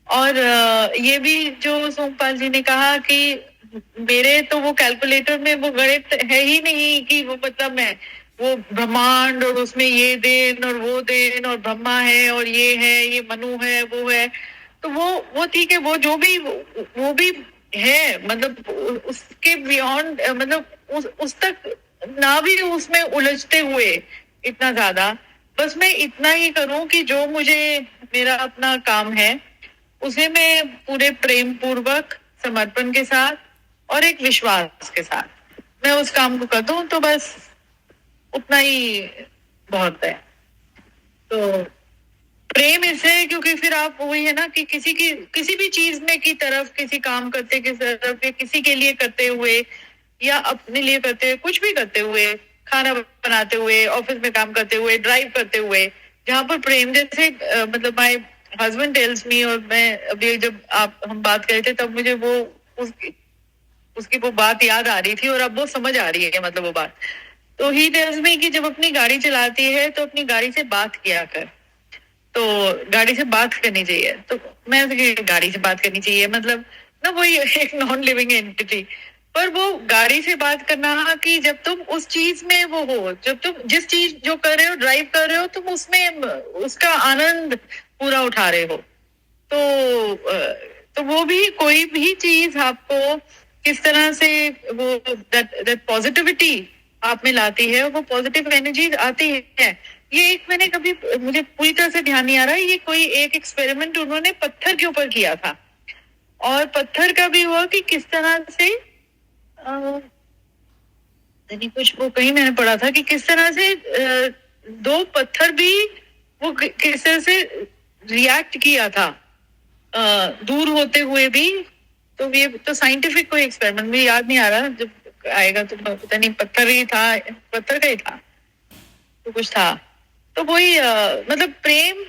और ये भी जो सोमपाल जी ने कहा कि मेरे तो वो कैलकुलेटर में वो गणित है ही नहीं कि वो मतलब मैं वो ब्रह्मांड और उसमें ये दिन और वो दिन और ब्रह्मा है और ये है, ये मनु है, वो है, तो वो ठीक है, वो जो भी वो भी है, मतलब उसके बियॉन्ड, मतलब उस तक ना भी उसमें उलझते हुए इतना ज्यादा, बस मैं इतना ही करूं कि जो मुझे मेरा अपना काम है उसे मैं पूरे प्रेम पूर्वक, समर्पण के साथ और एक विश्वास के साथ मैं उस काम को कर दूं, तो बस उतना ही बहुत है। तो प्रेम इससे, क्योंकि फिर आप वही है ना कि किसी भी चीज में की तरफ, किसी काम करते की तरफ, किसी के लिए करते हुए या अपने लिए करते हुए, कुछ भी करते हुए, खाना बनाते हुए, ऑफिस में काम करते हुए, ड्राइव करते हुए, जहाँ पर प्रेम, जैसे मतलब माय हस्बैंड टेल्स मी, और मैं अभी जब हम बात कर रहे थे तब मुझे वो उसकी वो बात याद आ रही थी, और अब वो समझ आ रही है, मतलब वो बात। तो ही टेल्स मी कि जब अपनी गाड़ी चलाती है तो अपनी गाड़ी से बात किया कर, तो गाड़ी से बात करनी चाहिए। तो मैं गाड़ी से बात करनी चाहिए मतलब ना, वही एक नॉन लिविंग एंटिटी, पर वो गाड़ी से बात करना कि जब तुम उस चीज में वो हो, जब तुम जिस चीज जो कर रहे हो, ड्राइव कर रहे हो, तुम उसमें उसका आनंद पूरा उठा रहे हो, तो वो भी कोई भी चीज आपको किस तरह से वो दैट पॉजिटिविटी आप में लाती है, वो पॉजिटिव एनर्जी आती है। ये एक मैंने कभी, मुझे पूरी तरह से ध्यान नहीं आ रहा है, ये कोई एक एक्सपेरिमेंट उन्होंने पत्थर के ऊपर किया था, और पत्थर का भी हुआ कि किस तरह से कुछ वो कहीं मैंने पढ़ा था कि किस तरह से दो पत्थर भी वो किस तरह से रिएक्ट किया था दूर होते हुए भी। तो ये तो साइंटिफिक कोई एक्सपेरिमेंट, मुझे याद नहीं आ रहा, जब आएगा तो पता नहीं, पत्थर का ही था, तो कुछ था। तो वही मतलब प्रेम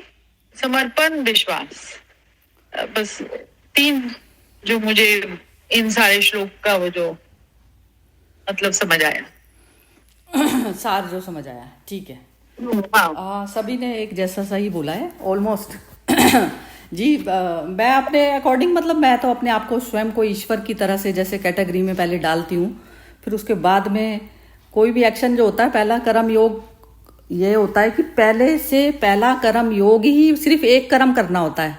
समर्पण, विश्वास। बस 3 जो मुझे इन सारे श्लोक का वो जो मतलब समझ आया। सार जो समझ आया, ठीक है। हाँ। सभी ने एक जैसा सही बोला है ऑलमोस्ट। जी, मैं अपने अकॉर्डिंग मतलब मैं तो अपने आप को स्वयं को ईश्वर की तरह से जैसे कैटेगरी में पहले डालती हूँ, फिर उसके बाद में कोई भी एक्शन जो होता है, पहला कर्म योग ये होता है कि पहले से पहला कर्म योग ही सिर्फ एक कर्म करना होता है।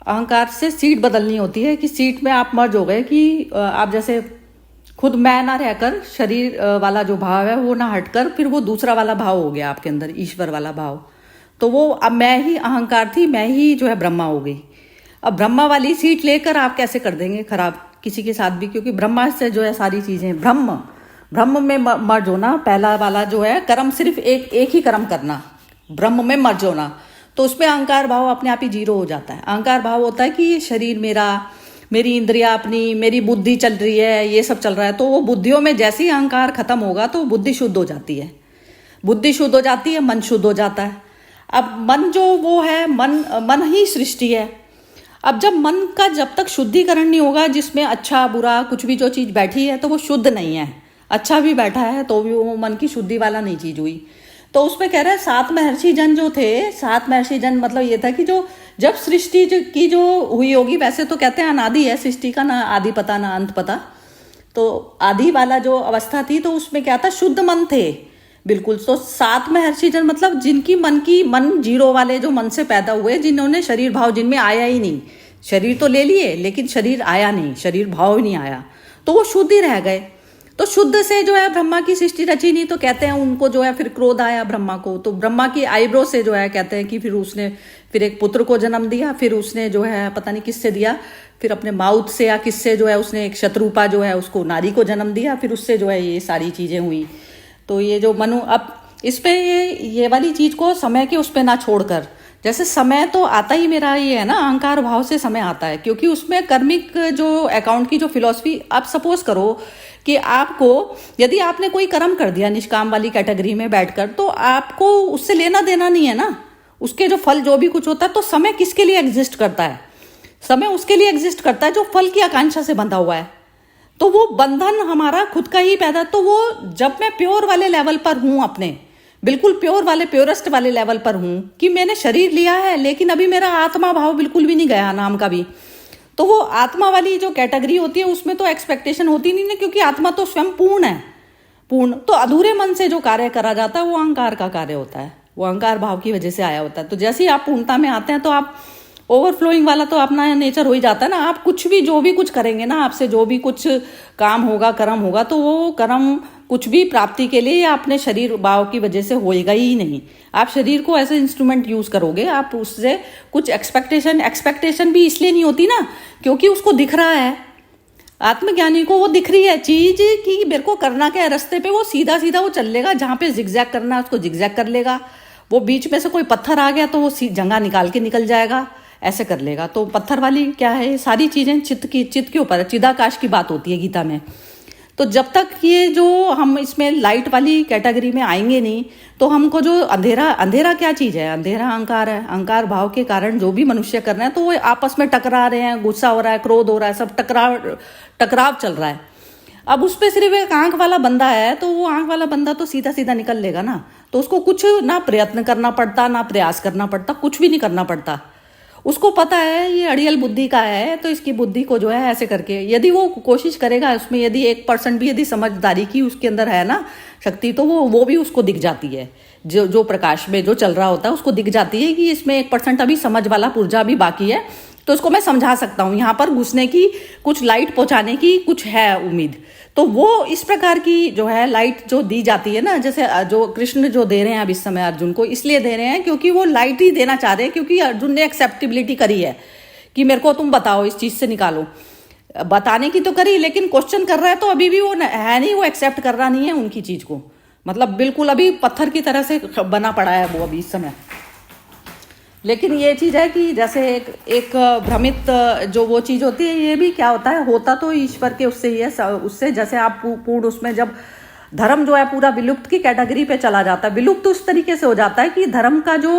अहंकार से सीट बदलनी होती है कि सीट में आप मर्ज हो गए कि आप जैसे खुद मैं ना रहकर शरीर वाला जो भाव है वो ना हटकर फिर वो दूसरा वाला भाव हो गया आपके अंदर, ईश्वर वाला भाव। तो वो अब मैं ही अहंकार थी, मैं ही जो है ब्रह्मा हो गई। अब ब्रह्मा वाली सीट लेकर आप कैसे कर देंगे खराब किसी के साथ भी, क्योंकि ब्रह्मा से जो है सारी चीजें, ब्रह्म में मर्ज होना, पहला वाला जो है कर्म सिर्फ एक ही कर्म करना, ब्रह्म में मर्ज होना, तो उसमें अहंकार भाव अपने आप ही जीरो हो जाता है। अहंकार भाव होता है कि ये शरीर मेरा, मेरी इंद्रिया अपनी, मेरी बुद्धि चल रही है, ये सब चल रहा है। तो वो बुद्धियों में जैसे ही अहंकार खत्म होगा तो बुद्धि शुद्ध हो जाती है, बुद्धि शुद्ध हो जाती है, मन शुद्ध हो जाता है। अब मन जो वो है, मन ही सृष्टि है। अब जब मन का जब तक शुद्धिकरण नहीं होगा, जिसमें अच्छा बुरा कुछ भी जो चीज बैठी है तो वो शुद्ध नहीं है, अच्छा भी बैठा है तो भी वो मन की शुद्धि वाला नहीं चीज हुई। तो उसमें कह रहा है 7 महर्षि जन जो थे, 7 महर्षि जन मतलब ये था कि जो जब सृष्टि की जो हुई होगी, वैसे तो कहते हैं अनादि है सृष्टि का, ना आदि पता ना अंत पता, तो आदि वाला जो अवस्था थी तो उसमें क्या था, शुद्ध मन थे बिल्कुल। तो 7 महर्षि जन मतलब जिनकी मन जीरो वाले जो मन से पैदा हुए, जिन्होंने शरीर भाव जिनमें आया ही नहीं, शरीर तो ले लिए लेकिन शरीर आया नहीं, शरीर भाव ही नहीं आया, तो वो शुद्ध ही रह गए। तो शुद्ध से जो है ब्रह्मा की सृष्टि रची नहीं, तो कहते हैं उनको जो है फिर क्रोध आया ब्रह्मा को, तो ब्रह्मा की आईब्रो से जो है कहते हैं कि फिर उसने फिर एक पुत्र को जन्म दिया, फिर उसने जो है पता नहीं किससे दिया, फिर अपने माउथ से या किससे जो है उसने एक शत्रुपा जो है उसको नारी को जन्म दिया, फिर उससे जो है ये सारी चीजें हुई। तो ये जो मनु, अब इस पे ये वाली चीज को समय के उस पे ना छोड़कर, जैसे समय तो आता ही मेरा ये है ना, अहंकार भाव से समय आता है, क्योंकि उसमें कर्मिक जो अकाउंट की जो फिलॉसफी, आप सपोज करो कि आपको यदि आपने कोई कर्म कर दिया निष्काम वाली कैटेगरी में बैठकर, तो आपको उससे लेना देना नहीं है ना, उसके जो फल जो भी कुछ होता है। तो समय किसके लिए एग्जिस्ट करता है, समय उसके लिए एग्जिस्ट करता है जो फल की आकांक्षा से बंधा हुआ है। तो वो बंधन हमारा खुद का ही पैदा, तो वो जब मैं प्योर वाले लेवल पर हूं, अपने बिल्कुल प्योर वाले प्योरेस्ट वाले लेवल पर हूं कि मैंने शरीर लिया है लेकिन अभी मेरा आत्मा भाव बिल्कुल भी नहीं गया नाम का भी, तो वो आत्मा वाली जो कैटेगरी होती है उसमें तो एक्सपेक्टेशन होती नहीं ना, क्योंकि आत्मा तो स्वयं पूर्ण है, पूर्ण। तो अधूरे मन से जो कार्य करा जाता है वो अहंकार का कार्य होता है, वो अहंकार भाव की वजह से आया होता है। तो जैसे ही आप पूर्णता में आते हैं तो आप ओवरफ्लोइंग वाला तो अपना नेचर हो ही जाता है ना। आप कुछ भी जो भी कुछ करेंगे ना, आपसे जो भी कुछ काम होगा, कर्म होगा, तो वो कर्म कुछ भी प्राप्ति के लिए या अपने शरीर भाव की वजह से होएगा ही नहीं। आप शरीर को एज ए इंस्ट्रूमेंट यूज करोगे, आप उससे कुछ एक्सपेक्टेशन भी इसलिए नहीं होती ना क्योंकि उसको दिख रहा है, आत्मज्ञानी को वो दिख रही है चीज कि मेरे को करना क्या है रास्ते पे, वो सीधा सीधा वो चल लेगा, जहां पे जिगजैग करना है उसको जिगजैग कर लेगा, वो बीच में से कोई पत्थर आ गया तो वो जंगा निकाल के निकल जाएगा, ऐसे कर लेगा। तो पत्थर वाली क्या है, सारी चीजें चित्त के ऊपर, चिदाकाश की बात होती है गीता में। तो जब तक ये जो हम इसमें लाइट वाली कैटेगरी में आएंगे नहीं, तो हमको जो अंधेरा क्या चीज है, अंधेरा अहंकार है। अहंकार भाव के कारण जो भी मनुष्य कर रहे हैं तो वो आपस में टकरा रहे हैं, गुस्सा हो रहा है, क्रोध हो रहा है, सब टकराव चल रहा है। अब उस पर सिर्फ एक आंख वाला बंदा है, तो वो आंख वाला बंदा तो सीधा सीधा निकल लेगा ना, तो उसको कुछ ना प्रयत्न करना पड़ता, ना प्रयास करना पड़ता, कुछ भी नहीं करना पड़ता। उसको पता है ये अड़ियल बुद्धि का है, तो इसकी बुद्धि को जो है ऐसे करके यदि वो कोशिश करेगा, उसमें यदि 1% भी यदि समझदारी की उसके अंदर है ना शक्ति, तो वो भी उसको दिख जाती है, जो प्रकाश में जो चल रहा होता है उसको दिख जाती है कि इसमें 1% अभी समझ वाला पुर्जा भी बाकी है, तो उसको मैं समझा सकता हूँ, यहाँ पर घुसने की, कुछ लाइट पहुंचाने की कुछ है उम्मीद। तो वो इस प्रकार की जो है लाइट जो दी जाती है ना, जैसे जो कृष्ण जो दे रहे हैं अब इस समय अर्जुन को, इसलिए दे रहे हैं क्योंकि वो लाइट ही देना चाह रहे हैं, क्योंकि अर्जुन ने एक्सेप्टेबिलिटी करी है कि मेरे को तुम बताओ, इस चीज से निकालो, बताने की तो करी, लेकिन क्वेश्चन कर रहा है तो अभी भी वो है नहीं, वो एक्सेप्ट कर रहा नहीं है उनकी चीज को, मतलब बिल्कुल अभी पत्थर की तरह से बना पड़ा है वो अभी इस समय। लेकिन ये चीज है कि जैसे एक भ्रमित जो वो चीज होती है, ये भी क्या होता है, होता तो ईश्वर के उससे ही है, उससे जैसे आप पूर्ण उसमें जब धर्म जो है पूरा विलुप्त की कैटेगरी पे चला जाता है, विलुप्त उस तरीके से हो जाता है कि धर्म का जो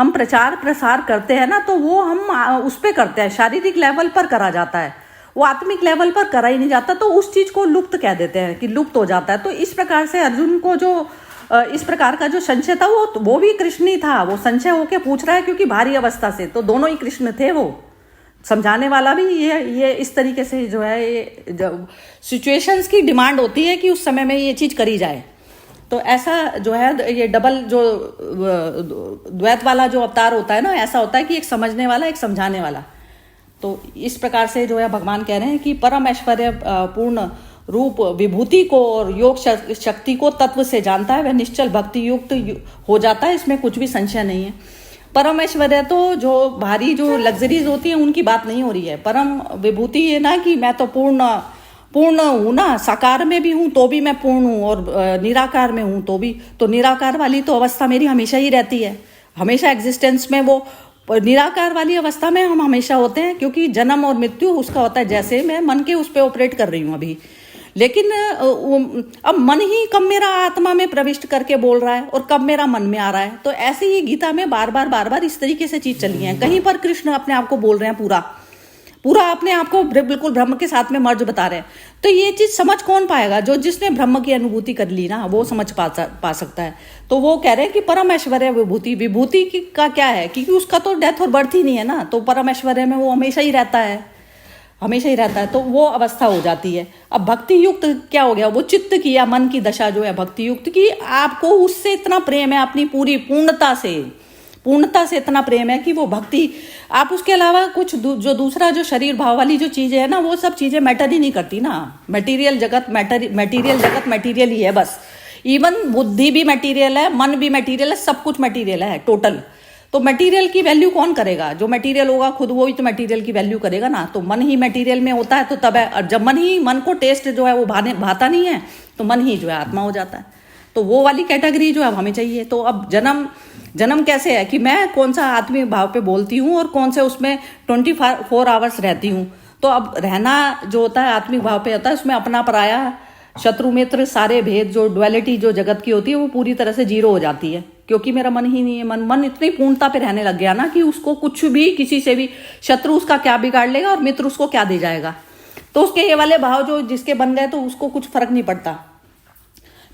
हम प्रचार प्रसार करते हैं ना, तो वो हम उस पे करते हैं, शारीरिक लेवल पर करा जाता है, वो आत्मिक लेवल पर करा ही नहीं जाता, तो उस चीज को लुप्त कह देते हैं कि लुप्त हो जाता है। तो इस प्रकार से अर्जुन को जो इस प्रकार का जो संशय था वो भी कृष्ण ही था, वो संशय होके पूछ रहा है क्योंकि भारी अवस्था से, तो दोनों ही कृष्ण थे। वो समझाने वाला भी ये इस तरीके से जो है, ये सिचुएशंस की डिमांड होती है कि उस समय में ये चीज करी जाए। तो ऐसा जो है, ये डबल जो द्वैत वाला जो अवतार होता है ना, ऐसा होता है कि एक समझने वाला, एक समझाने वाला। तो इस प्रकार से जो है भगवान कह रहे हैं कि परम ऐश्वर्य पूर्ण रूप विभूति को और योग शक्ति को तत्व से जानता है, वह निश्चल भक्ति युक्त हो जाता है, इसमें कुछ भी संशय नहीं है। परम ऐश्वर्य तो जो भारी जो लग्जरीज होती है उनकी बात नहीं हो रही है। परम विभूति ये ना कि मैं तो पूर्ण हूँ ना, साकार में भी हूँ तो भी मैं पूर्ण हूँ, और निराकार में हूँ तो भी। तो निराकार वाली तो अवस्था मेरी हमेशा ही रहती है, हमेशा एग्जिस्टेंस में वो निराकार वाली अवस्था में हम हमेशा होते हैं, क्योंकि जन्म और मृत्यु उसका होता है। जैसे मैं मन के उस पर ऑपरेट कर रही हूँ अभी, लेकिन अब मन ही कब मेरा आत्मा में प्रविष्ट करके बोल रहा है और कब मेरा मन में आ रहा है। तो ऐसे ही गीता में बार बार इस तरीके से चीज चली है। कहीं पर कृष्ण अपने आप को बोल रहे हैं पूरा अपने आप को बिल्कुल ब्रह्म के साथ में मर्ज बता रहे हैं। तो ये चीज समझ कौन पाएगा? जिसने ब्रह्म की अनुभूति कर ली ना, वो समझ पा सकता है। तो वो कह रहे हैं कि परम ऐश्वर्य विभूति का क्या है, क्योंकि उसका तो डेथ और बर्थ ही नहीं है ना, तो परम ऐश्वर्य में वो हमेशा ही रहता है, तो वो अवस्था हो जाती है। अब भक्ति युक्त क्या हो गया? वो चित्त की या मन की दशा जो है भक्ति युक्त की, आपको उससे इतना प्रेम है, अपनी पूरी पूर्णता से इतना प्रेम है कि वो भक्ति, आप उसके अलावा कुछ जो दूसरा जो शरीर भाव वाली जो चीजें है ना, वो सब चीजें मैटर ही नहीं करती ना। मटेरियल जगत मटेरियल ही है बस। इवन बुद्धि भी मटेरियल है, मन भी मटेरियल है, सब कुछ मटेरियल है टोटल। तो मटेरियल की वैल्यू कौन करेगा? जो मटेरियल होगा खुद वो ही तो मटेरियल की वैल्यू करेगा ना। तो मन ही मटेरियल में होता है, तो तब है। और जब मन को टेस्ट जो है वो भाता नहीं है, तो मन ही जो है आत्मा हो जाता है। तो वो वाली कैटेगरी जो है हमें चाहिए। तो अब जन्म कैसे है कि मैं कौन सा आत्मिक भाव पे बोलती हूँ और कौन से उसमें 24 आवर्स रहती हूँ। तो अब रहना जो होता है आत्मिक भाव पे होता है, उसमें अपना पराया, शत्रु मित्र, सारे भेद, जो डुअलिटी जो जगत की होती है वो पूरी तरह से जीरो हो जाती है, क्योंकि मेरा मन ही नहीं है। मन इतनी पूर्णता पे रहने लग गया ना कि उसको कुछ भी, किसी से भी, शत्रु उसका क्या बिगाड़ लेगा और मित्र उसको क्या दे जाएगा। तो उसके ये वाले भाव जो जिसके बन गए तो उसको कुछ फर्क नहीं पड़ता।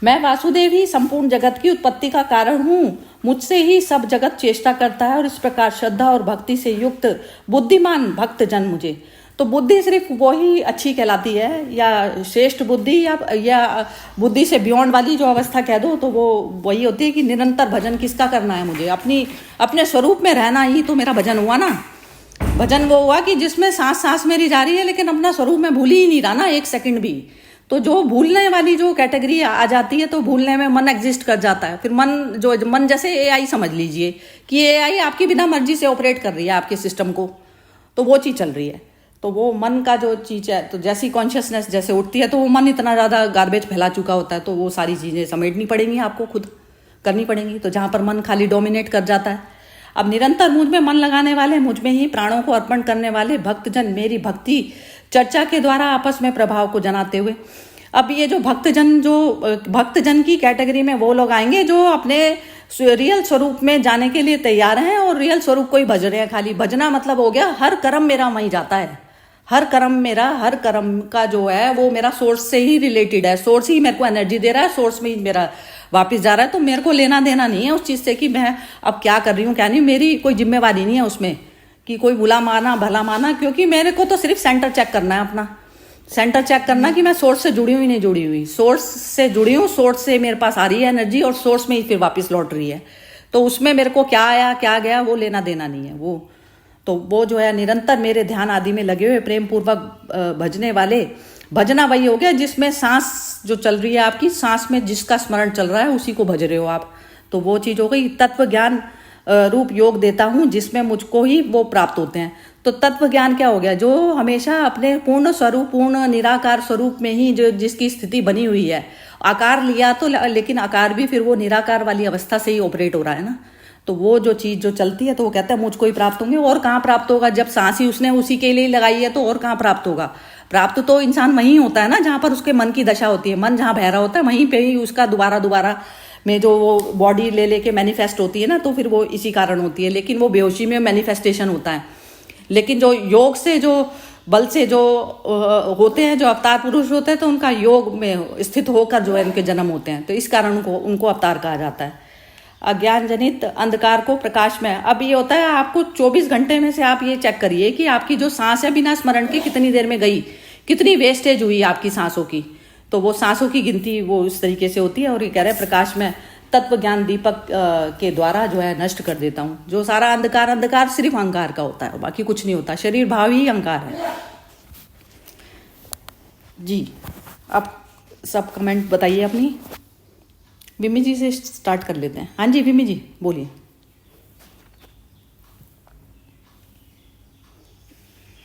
मैं वासुदेव ही संपूर्ण जगत की उत्पत्ति का कारण हूँ, मुझसे ही सब जगत चेष्टा करता है, और इस प्रकार श्रद्धा और भक्ति से युक्त बुद्धिमान भक्त जन मुझे। तो बुद्धि सिर्फ वही अच्छी कहलाती है, या श्रेष्ठ बुद्धि या बुद्धि से बियॉन्ड वाली जो अवस्था कह दो, तो वो वही होती है कि निरंतर भजन किसका करना है मुझे? अपने स्वरूप में रहना ही तो मेरा भजन हुआ ना। भजन वो हुआ कि जिसमें सांस मेरी जा रही है, लेकिन अपना स्वरूप में भूल ही नहीं रहा ना एक सेकंड भी। तो जो भूलने वाली जो कैटेगरी आ जाती है, तो भूलने में मन एग्जिस्ट कर जाता है। फिर मन जैसे एआई समझ लीजिए कि एआई आपकी बिना मर्जी से ऑपरेट कर रही है आपके सिस्टम को, तो वो चीज़ चल रही है। तो वो मन का जो चीज़ है, तो जैसी कॉन्शियसनेस जैसे उठती है, तो वो मन इतना ज़्यादा गार्बेज फैला चुका होता है, तो वो सारी चीज़ें समेटनी पड़ेंगी, आपको खुद करनी पड़ेंगी। तो जहाँ पर मन खाली डोमिनेट कर जाता है, अब निरंतर मुझ में मन लगाने वाले, मुझ में ही प्राणों को अर्पण करने वाले भक्तजन मेरी भक्ति चर्चा के द्वारा आपस में प्रभाव को जनाते हुए, अब ये जो भक्तजन की कैटेगरी में वो लोग आएंगे जो अपने रियल स्वरूप में जाने के लिए तैयार हैं और रियल स्वरूप को ही भज रहे हैं। खाली भजना मतलब हो गया हर कर्म मेरा वहीं जाता है, हर कर्म का जो है वो मेरा सोर्स से ही रिलेटेड है, सोर्स ही मेरे को एनर्जी दे रहा है, सोर्स में ही मेरा वापस जा रहा है। तो मेरे को लेना देना नहीं है उस चीज़ से कि मैं अब क्या कर रही हूँ क्या नहीं, मेरी कोई जिम्मेवारी नहीं है उसमें कि कोई बुला माना भला माना, क्योंकि मेरे को तो सिर्फ सेंटर चेक करना है, अपना सेंटर चेक करना कि मैं सोर्स से जुड़ी हुई नहीं जुड़ी हुई। सोर्स से जुड़ी हूँ, सोर्स से मेरे पास आ रही है एनर्जी और सोर्स में ही फिर वापस लौट रही है। तो उसमें मेरे को क्या आया क्या गया वो लेना देना नहीं है। वो जो है निरंतर मेरे ध्यान आदि में लगे हुए प्रेम पूर्वक भजने वाले, भजना वही हो गया जिसमें सांस जो चल रही है आपकी, सांस में जिसका स्मरण चल रहा है उसी को भज रहे हो आप। तो वो चीज़ हो गई। तत्व ज्ञान रूप योग देता हूँ जिसमें मुझको ही वो प्राप्त होते हैं। तो तत्व ज्ञान क्या हो गया? जो हमेशा अपने पूर्ण स्वरूप, पूर्ण निराकार स्वरूप में ही जो जिसकी स्थिति बनी हुई है, आकार लिया तो, लेकिन आकार भी फिर वो निराकार वाली अवस्था से ही ऑपरेट हो रहा है ना। तो वो जो चीज़ जो चलती है, तो वो कहता है मुझको ही प्राप्त होंगे। और कहाँ प्राप्त होगा? जब सांस ही उसने उसी के लिए लगाई है, तो और कहाँ प्राप्त होगा? प्राप्त तो इंसान वहीं होता है ना जहाँ पर उसके मन की दशा होती है। मन जहाँ बह रहा होता है वहीं पे ही उसका दोबारा में जो वो बॉडी ले लेके मैनिफेस्ट होती है ना, तो फिर वो इसी कारण होती है, लेकिन वो बेहोशी में मैनिफेस्टेशन होता है। लेकिन जो योग से, जो बल से जो होते हैं, जो अवतार पुरुष होते हैं, तो उनका योग में स्थित होकर जो है उनके जन्म होते हैं, तो इस कारण उनको अवतार कहा जाता है। अज्ञान जनित अंधकार को प्रकाश में, अब ये होता है आपको 24 घंटे में से आप ये चेक करिए कि आपकी जो सांस है बिना स्मरण के कितनी देर में गई, कितनी वेस्टेज हुई आपकी सांसों की। तो वो सांसों की गिनती वो इस तरीके से होती है। और ये कह रहे हैं प्रकाश में तत्व ज्ञान दीपक के द्वारा जो है नष्ट कर देता हूँ। जो सारा अंधकार सिर्फ अहंकार का होता है, बाकी कुछ नहीं होता। शरीर भाव ही अहंकार है जी। अब सब कमेंट बताइए अपनी। विमी जी से स्टार्ट कर लेते हैं। हाँ जी विमी जी बोलिए।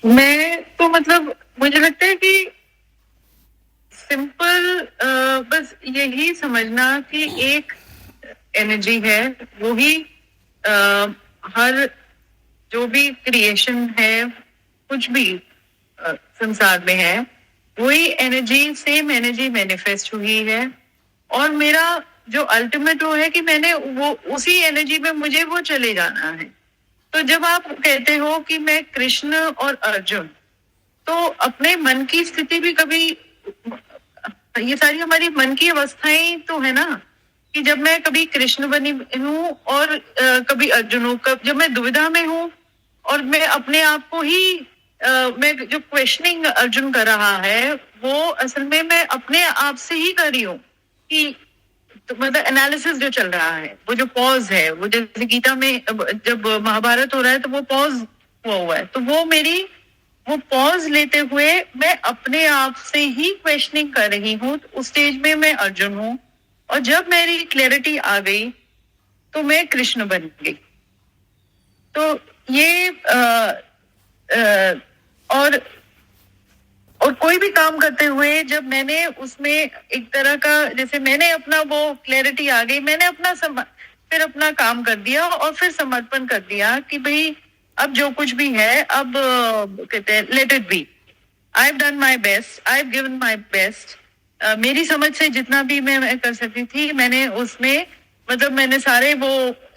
मैं तो मतलब मुझे लगता है कि सिंपल बस यही समझना कि एक एनर्जी है, वो ही हर जो भी क्रिएशन है, कुछ भी संसार में है, वही एनर्जी, सेम एनर्जी मैनिफेस्ट हुई है। और मेरा जो अल्टीमेट वो है कि मैंने वो उसी एनर्जी में मुझे वो चले जाना है। तो जब आप कहते हो कि मैं कृष्ण और अर्जुन, तो अपने मन की स्थिति भी कभी, ये सारी हमारी मन की अवस्थाएं तो है ना, कि जब मैं कभी कृष्ण बनी हूँ और कभी अर्जुन हूँ, जब मैं दुविधा में हूँ और मैं अपने आप को ही मैं जो क्वेश्चनिंग अर्जुन कर रहा है, वो असल में मैं अपने आप से ही कर रही हूँ कि तो मतलब एनालिसिस जो चल रहा है, वो जो पॉज है, वो जैसे गीता में जब महाभारत हो रहा है तो वो पॉज हुआ है, तो वो पॉज लेते हुए मैं अपने आप से ही क्वेश्चनिंग कर रही हूँ। उस स्टेज में मैं अर्जुन हूँ, और जब मेरी क्लैरिटी आ गई तो मैं कृष्ण बन गई। तो ये और कोई भी काम करते हुए जब मैंने उसमें एक तरह का, जैसे मैंने अपना वो क्लैरिटी आ गई, मैंने अपना फिर अपना काम कर दिया और फिर समर्पण कर दिया कि भाई अब जो कुछ भी है, अब कहते हैं let it be, I have done my best, I have given my best. मेरी समझ से जितना भी मैं कर सकती थी, मैंने उसमें मतलब मैंने सारे वो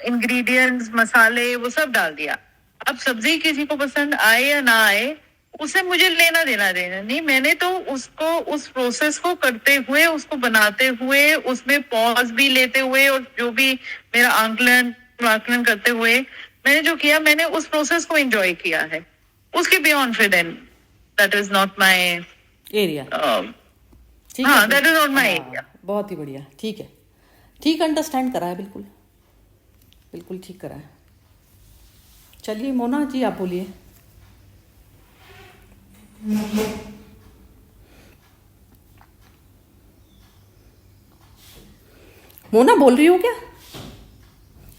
इंग्रेडिएंट्स, मसाले, वो सब डाल दिया। अब सब्जी किसी को पसंद आए या ना आए, उसे मुझे लेना देना नहीं। मैंने तो उसको, उस प्रोसेस को करते हुए, उसको बनाते हुए, उसमें पॉज भी लेते हुए, और जो भी मेरा आकलन करते हुए मैंने जो किया, मैंने उस प्रोसेस को एंजॉय किया है। उसके बियॉन्ड फिर then that is not my area. हाँ, that is not my area. बहुत ही बढ़िया, ठीक है, ठीक अंडरस्टैंड करा है, बिल्कुल बिल्कुल ठीक करा है। चलिए मोना जी आप बोलिए। मोना बोल रही हो क्या?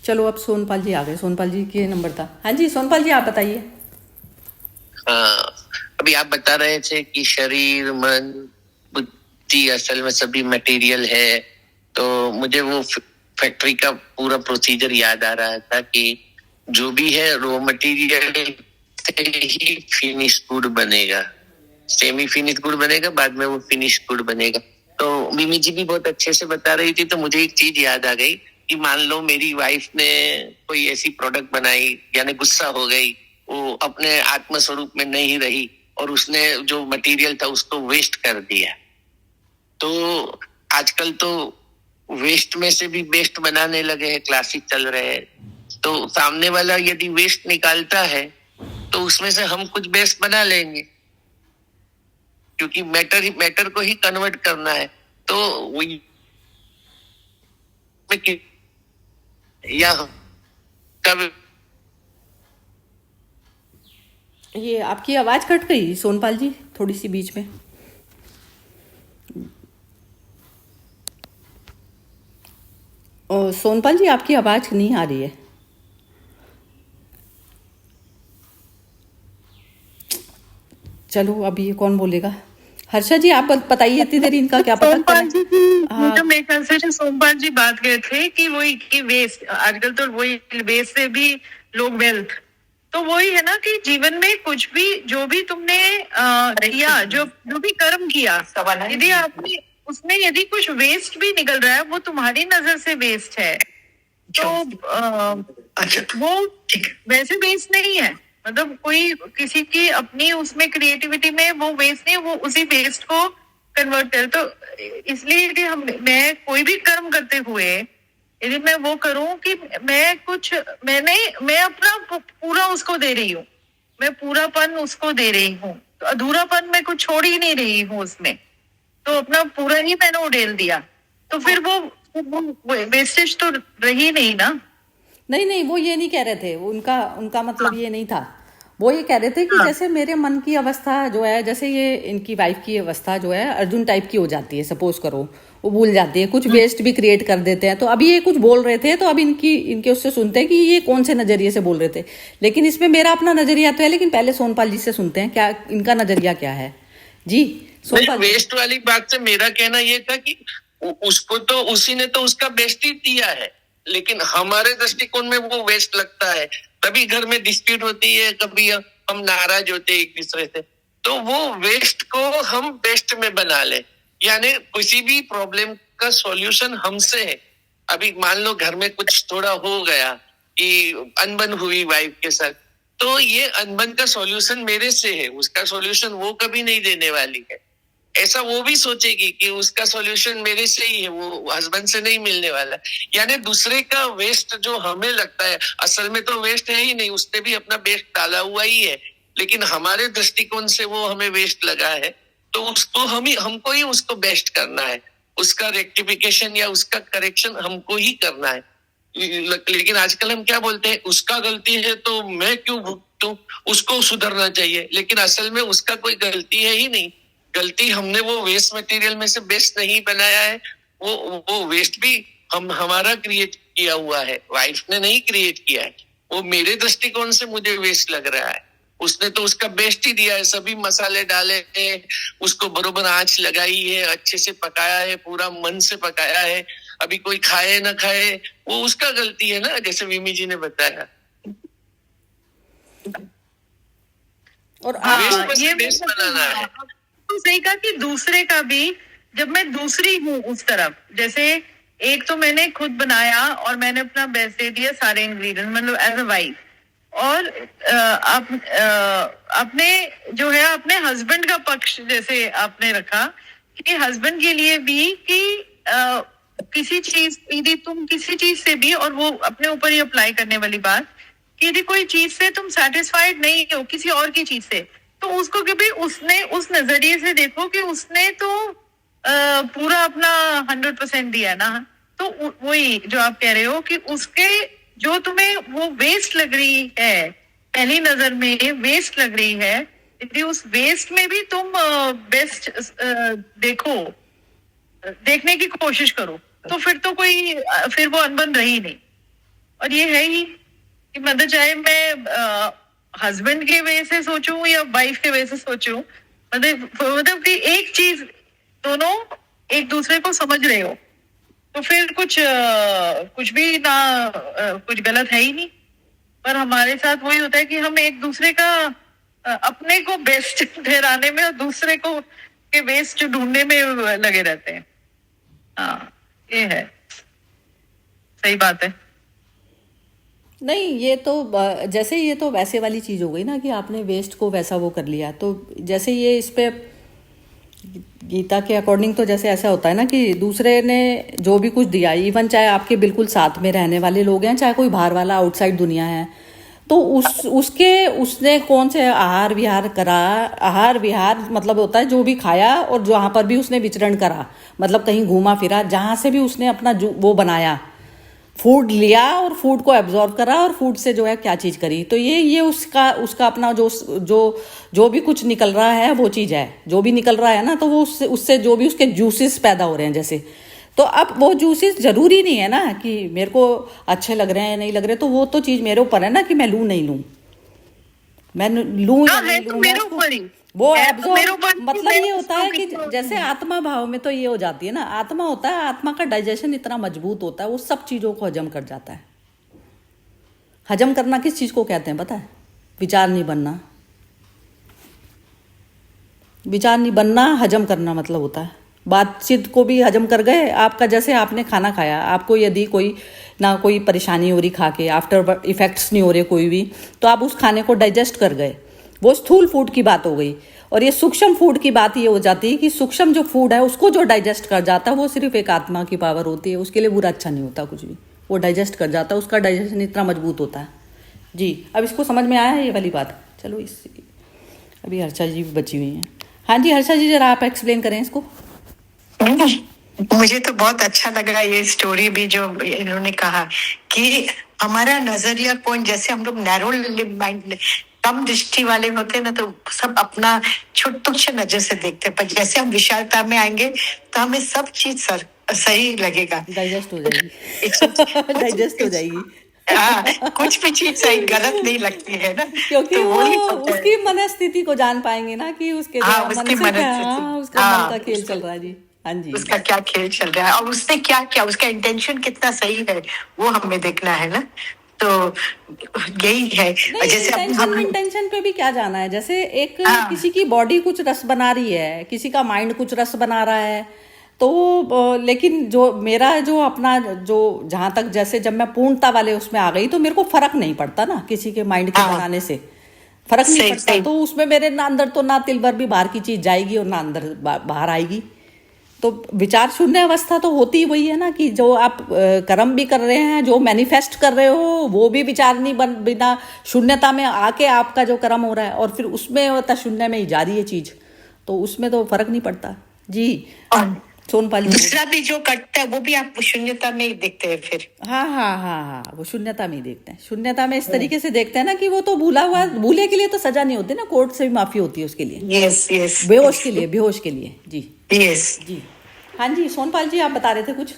चलो अब सोनपाल जी आ गए। सोनपाल जी के नंबर था। हाँ जी सोनपाल जी आप बताइए। हाँ, अभी आप बता रहे थे कि शरीर, मन, बुद्धि असल में सभी मटेरियल है, तो मुझे वो फैक्ट्री का पूरा प्रोसीजर याद आ रहा था कि जो भी है रॉ मटेरियल से ही फिनिश गुड बनेगा, सेमी फिनिश गुड बनेगा, बाद में वो फिनिश गुड बनेगा। तो मिमी जी भी बहुत अच्छे से बता रही थी, तो मुझे एक चीज याद आ गई कि मान लो मेरी वाइफ ने कोई ऐसी प्रोडक्ट बनाई, यानी गुस्सा हो गई, वो अपने आत्म स्वरूप में नहीं रही और उसने जो मटेरियल था उसको वेस्ट कर दिया। तो आजकल तो वेस्ट में से भी बेस्ट बनाने लगे हैं, क्लासिक चल रहे हैं। तो सामने वाला यदि वेस्ट निकालता है तो उसमें से हम कुछ बेस्ट बना लेंगे, क्योंकि मैटर को ही कन्वर्ट करना है। तो या कब ये आपकी आवाज कट गई सोनपाल जी थोड़ी सी बीच में। सोनपाल जी आपकी आवाज नहीं आ रही है। चलो अब ये कौन बोलेगा? हर्षा जी आप बताइए इतनी देर इनका क्या पता। सोमपाल जी की जो मेरे ख्याल से सोमपाल जी बात गए थे कि वही कि वेस्ट, आजकल तो वही वेस्ट से भी लोग वेल्थ, तो वही है ना कि जीवन में कुछ भी जो भी तुमने किया, जो भी कर्म किया, यदि आपने उसमें यदि कुछ वेस्ट भी निकल रहा है वो तुम्हारी नजर से वेस्ट है, तो वो वैसे वेस्ट नहीं है। मतलब कोई किसी की अपनी उसमें क्रिएटिविटी में वो वेस्ट नहीं, वो उसी वेस्ट को कन्वर्ट कर। तो इसलिए यदि मैं कोई भी कर्म करते हुए यदि मैं वो करूं कि मैं अपना पूरा उसको दे रही हूँ, मैं पूरापन उसको दे रही हूँ, तो अधूरापन मैं कुछ छोड़ ही नहीं रही हूँ उसमें, तो अपना पूरा ही मैंने उड़ेल दिया, तो फिर वो वेस्टेज तो रही नहीं ना। नहीं, वो ये नहीं कह रहे थे, उनका उनका मतलब ये नहीं था। वो ये कह रहे थे कि जैसे मेरे मन की अवस्था जो है, जैसे ये इनकी वाइफ की अवस्था जो है अर्जुन टाइप की हो जाती है, सपोज करो, वो भूल जाती है, कुछ वेस्ट भी क्रिएट कर देते हैं। तो अभी ये कुछ बोल रहे थे, तो अब इनके उससे सुनते हैं कि ये कौन से नजरिए से बोल रहे थे। लेकिन इसमें मेरा अपना नजरिया तो है, लेकिन पहले सोनपाल जी से सुनते हैं क्या इनका नजरिया क्या है। जी सोनपाल। वेस्ट वाली बात से मेरा कहना ये था कि उसको तो उसी ने तो उसका बेस्ट ही दिया है, लेकिन हमारे दृष्टिकोण में वो वेस्ट लगता है, तभी घर में डिस्प्यूट होती है, कभी हम नाराज होते हैं एक दूसरे से। तो वो वेस्ट को हम बेस्ट में बना ले, यानी किसी भी प्रॉब्लम का सॉल्यूशन हमसे है। अभी मान लो घर में कुछ थोड़ा हो गया कि अनबन हुई वाइफ के साथ, तो ये अनबन का सॉल्यूशन मेरे से है, उसका सॉल्यूशन वो कभी नहीं देने वाली है। ऐसा वो भी सोचेगी कि उसका सॉल्यूशन मेरे से ही है, वो हस्बैंड से नहीं मिलने वाला। यानी दूसरे का वेस्ट जो हमें लगता है, असल में तो वेस्ट है ही नहीं, उसने भी अपना बेस्ट डाला हुआ ही है, लेकिन हमारे दृष्टिकोण से वो हमें वेस्ट लगा है, तो उसको हमको ही उसको बेस्ट करना है, उसका रेक्टिफिकेशन या उसका करेक्शन हमको ही करना है। लेकिन आजकल हम क्या बोलते हैं, उसका गलती है तो मैं क्यों भुगतूं, उसको सुधरना चाहिए, लेकिन असल में उसका कोई गलती है ही नहीं। गलती हमने वो वेस्ट मटेरियल में से बेस्ट नहीं बनाया है, वो वेस्ट भी हमारा क्रिएट किया हुआ है, वाइफ ने नहीं क्रिएट किया है। वो मेरे दृष्टिकोण से मुझे वेस्ट लग रहा है, उसने तो उसका बेस्ट ही दिया है, सभी मसाले डाले हैं, उसको बरोबर आंच लगाई है, अच्छे से पकाया है, पूरा मन से पकाया है। अभी कोई खाए ना खाए वो उसका गलती है ना, जैसे विमी जी ने बताया। और ये बेस्ट बनाना है। तो सही कहा कि दूसरे का भी, जब मैं दूसरी हूँ उस तरफ, जैसे एक तो मैंने खुद बनाया और मैंने अपना बेस्ट दे दिया, सारे इंग्रेडिएंट, मतलब एज अ वाइफ, और अपने जो है अपने हस्बैंड का पक्ष जैसे आपने रखा कि हस्बैंड के लिए भी कि किसी चीज, यदि तुम किसी चीज से भी, और वो अपने ऊपर ही अप्लाई करने वाली बात कि यदि कोई चीज से तुम सेटिस्फाइड नहीं हो, किसी और की चीज से, तो उसको कभी उसने उस नजरिए से देखो कि उसने तो पूरा अपना 100% दिया ना। तो वही जो आप कह रहे हो कि उसके जो तुम्हें वो वेस्ट लग रही है, पहली नजर में वेस्ट लग रही है, यदि उस वेस्ट में भी तुम बेस्ट देखो, देखने की कोशिश करो, तो फिर तो फिर वो अनबन रही नहीं। और ये है ही कि मतलब चाहे मैं हस्बैंड के वे से सोचूं या वाइफ के वे से सोचूं, मतलब कि एक चीज दोनों एक दूसरे को समझ रहे हो, तो फिर कुछ भी ना कुछ गलत है ही नहीं। पर हमारे साथ वही होता है कि हम एक दूसरे का अपने को बेस्ट ठहराने में और दूसरे को के बेस्ट ढूंढने में लगे रहते हैं। हाँ, ये है, सही बात है। नहीं, ये तो जैसे ये तो वैसे वाली चीज हो गई ना कि आपने वेस्ट को वैसा वो कर लिया। तो जैसे ये इस पे गीता के अकॉर्डिंग तो जैसे ऐसा होता है ना कि दूसरे ने जो भी कुछ दिया, इवन चाहे आपके बिल्कुल साथ में रहने वाले लोग हैं, चाहे कोई बाहर वाला आउटसाइड दुनिया है, तो उसने कौन से आहार विहार करा। आहार विहार मतलब होता है जो भी खाया और जहाँ पर भी उसने विचरण करा, मतलब कहीं घूमा फिरा, जहाँ से भी उसने अपना वो बनाया, फूड लिया और फूड को एब्जॉर्ब करा और फूड से जो है क्या चीज़ करी। तो ये उसका अपना जो भी कुछ निकल रहा है वो चीज़ है, जो भी निकल रहा है ना, तो वो उससे जो भी उसके जूसेस पैदा हो रहे हैं जैसे, तो अब वो जूसेस जरूरी नहीं है ना कि मेरे को अच्छे लग रहे हैं या नहीं लग रहे, तो वो तो चीज़ मेरे ऊपर है ना कि मैं लूँ नहीं लूँ, मैं लूँ या नहीं लूँ, वो एब्जॉर्ब। मतलब ये होता है कि जैसे आत्मा भाव में तो ये हो जाती है ना, आत्मा होता है, आत्मा का डाइजेशन इतना मजबूत होता है, वो सब चीज़ों को हजम कर जाता है। हजम करना किस चीज़ को कहते हैं पता है? विचार नहीं बनना। विचार नहीं बनना हजम करना मतलब होता है। बातचीत को भी हजम कर गए आपका। जैसे आपने खाना खाया, आपको यदि कोई ना कोई परेशानी हो रही खा के, आफ्टर इफेक्ट्स नहीं हो रहे कोई भी, तो आप उस खाने को डाइजेस्ट कर गए, वो स्थूल फूड की बात हो गई। और ये सूक्ष्म फूड की बात ये हो जाती है कि सूक्ष्म जो फूड है उसको जो डाइजेस्ट कर जाता है वो सिर्फ एक आत्मा की पावर होती है, उसके लिए बुरा अच्छा नहीं होता कुछ भी, वो डाइजेस्ट कर जाता है, उसका डाइजेशन इतना मजबूत होता है। जी, अब इसको समझ में आया है ये वाली बात? चलो इस अभी हर्षा जी भी बची हुई हैं। हाँ जी हर्षा जी, जरा आप एक्सप्लेन करें इसको। मुझे तो बहुत अच्छा लगा ये स्टोरी भी जो इन्होंने कहा कि हमारा नजरिया कौन, जैसे हम लोग नैरो माइंड कम दृष्टि वाले होते हैं ना, तो सब अपना तुच्छ नजर से देखते हैं, पर जैसे हम विशालता में आएंगे तो हमें सब चीज सही लगेगा, डाइजेस्ट हो जाएगी डाइजेस्ट हो जाएगी। हाँ, कुछ भी चीज सही गलत नहीं लगती है ना, क्योंकि तो वो वही होता है। उसकी मनस्थिति को जान पाएंगे ना कि उसके हाँ, मन उसकी से क्या, मनस्थिति। हाँ, उसका हाँ, मन का खेल चल रहा है। जी हाँ जी, उसका क्या खेल चल रहा है और उसने क्या किया, उसका इंटेंशन कितना सही है वो हमें देखना है ना। तो यही है। नहीं जैसे इंटेंशन पे भी क्या जाना है, जैसे एक हाँ। किसी की बॉडी कुछ रस बना रही है, किसी का माइंड कुछ रस बना रहा है, तो लेकिन जो मेरा जो अपना जो जहाँ तक, जैसे जब मैं पूर्णता वाले उसमें आ गई तो मेरे को फर्क नहीं पड़ता ना, किसी के माइंड के हाँ। बनाने से फर्क नहीं सही, पड़ता। सही। तो उसमें मेरे ना अंदर तो ना तिल भर भी बाहर की चीज जाएगी और ना अंदर बाहर आएगी। तो विचार शून्य अवस्था तो होती ही वही है ना, कि जो आप कर्म भी कर रहे हैं, जो मैनिफेस्ट कर रहे हो, वो भी विचार नहीं बिना शून्यता में आके आपका जो कर्म हो रहा है, और फिर उसमें होता शून्य में ही जा रही है चीज, तो उसमें तो फर्क नहीं पड़ता। जी सोनपाल जी, दूसरा भी जो करता है वो भी आप शून्यता में ही देखते हैं फिर। हाँ हाँ हाँ हाँ, वो शून्यता में ही देखते हैं। शून्यता में इस तरीके से देखते हैं ना कि वो तो भूला हुआ, भूले के लिए तो सजा नहीं होती ना, कोर्ट से भी माफी होती है उसके लिए। यस यस, बेहोश के लिए, बेहोश के लिए। जी यस जी हाँ जी, सोनपाल जी आप बता रहे थे कुछ।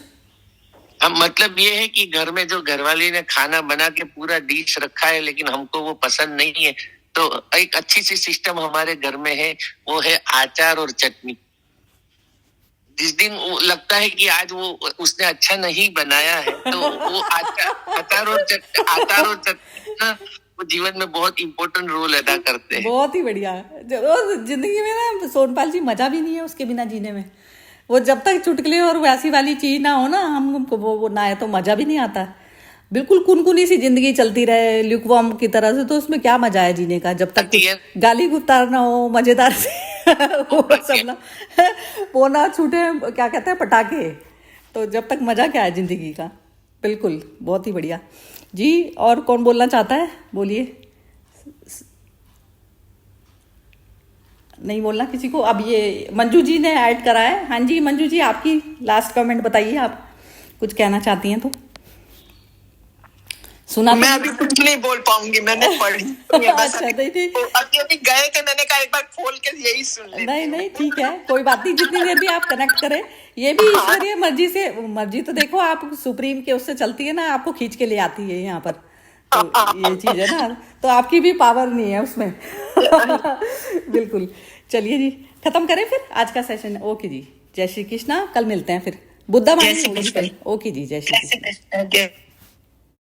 अब मतलब ये है कि घर में जो घरवाली ने खाना बना के पूरा डिश रखा है लेकिन हमको वो पसंद नहीं है, तो एक अच्छी सी सिस्टम हमारे घर में है, वो है अचार और चटनी। जिस दिन वो लगता है कि आज वो उसने अच्छा नहीं बनाया है, तो वो अचार और चटनी ना वो जीवन में बहुत इंपॉर्टेंट रोल अदा करते हैं। बहुत ही बढ़िया। जरूर जिंदगी में ना सोनपाल जी, मजा भी नहीं है उसके बिना जीने में। वो जब तक चुटकुले और वैसी वाली चीज ना हो ना, हमको वो ना है तो मजा भी नहीं आता। बिल्कुल कुनकुनी सी जिंदगी चलती रहे ल्यूकवार्म की तरह से, तो उसमें क्या मजा है जीने का, जब तक गाली गुफ्तार ना हो मजेदार से वो सब ना वो ना छूटे, क्या कहते हैं, पटाखे, तो जब तक मजा क्या है जिंदगी का। बिल्कुल, बहुत ही बढ़िया जी। और कौन बोलना चाहता है, बोलिए। नहीं बोलना किसी को। अब ये मंजू जी ने ऐड करा है। हाँ जी मंजू जी, आपकी लास्ट कमेंट बताइए, आप कुछ कहना चाहती हैं तो। सुना मैं अभी कुछ नहीं बोल पाऊंगी, मैंने पढ़ी अच्छा नहीं, अभी गए थे, मैंने कहा एक बार खोल के यही सुन ले। नहीं ठीक है, कोई बात नहीं, जितनी देर भी आप कनेक्ट करें, ये भी ईश्वरीय मर्जी से। मर्जी तो देखो आप सुप्रीम के उससे चलती है ना, आपको खींच के ले आती है यहाँ पर, तो ये चीज है ना, तो आपकी भी पावर नहीं है उसमें बिल्कुल। चलिए जी, खत्म करें फिर आज का सेशन। ओके जी, जय श्री कृष्णा, कल मिलते हैं फिर। बुद्धा मानी होगी कल। ओके जी, जय श्री कृष्ण।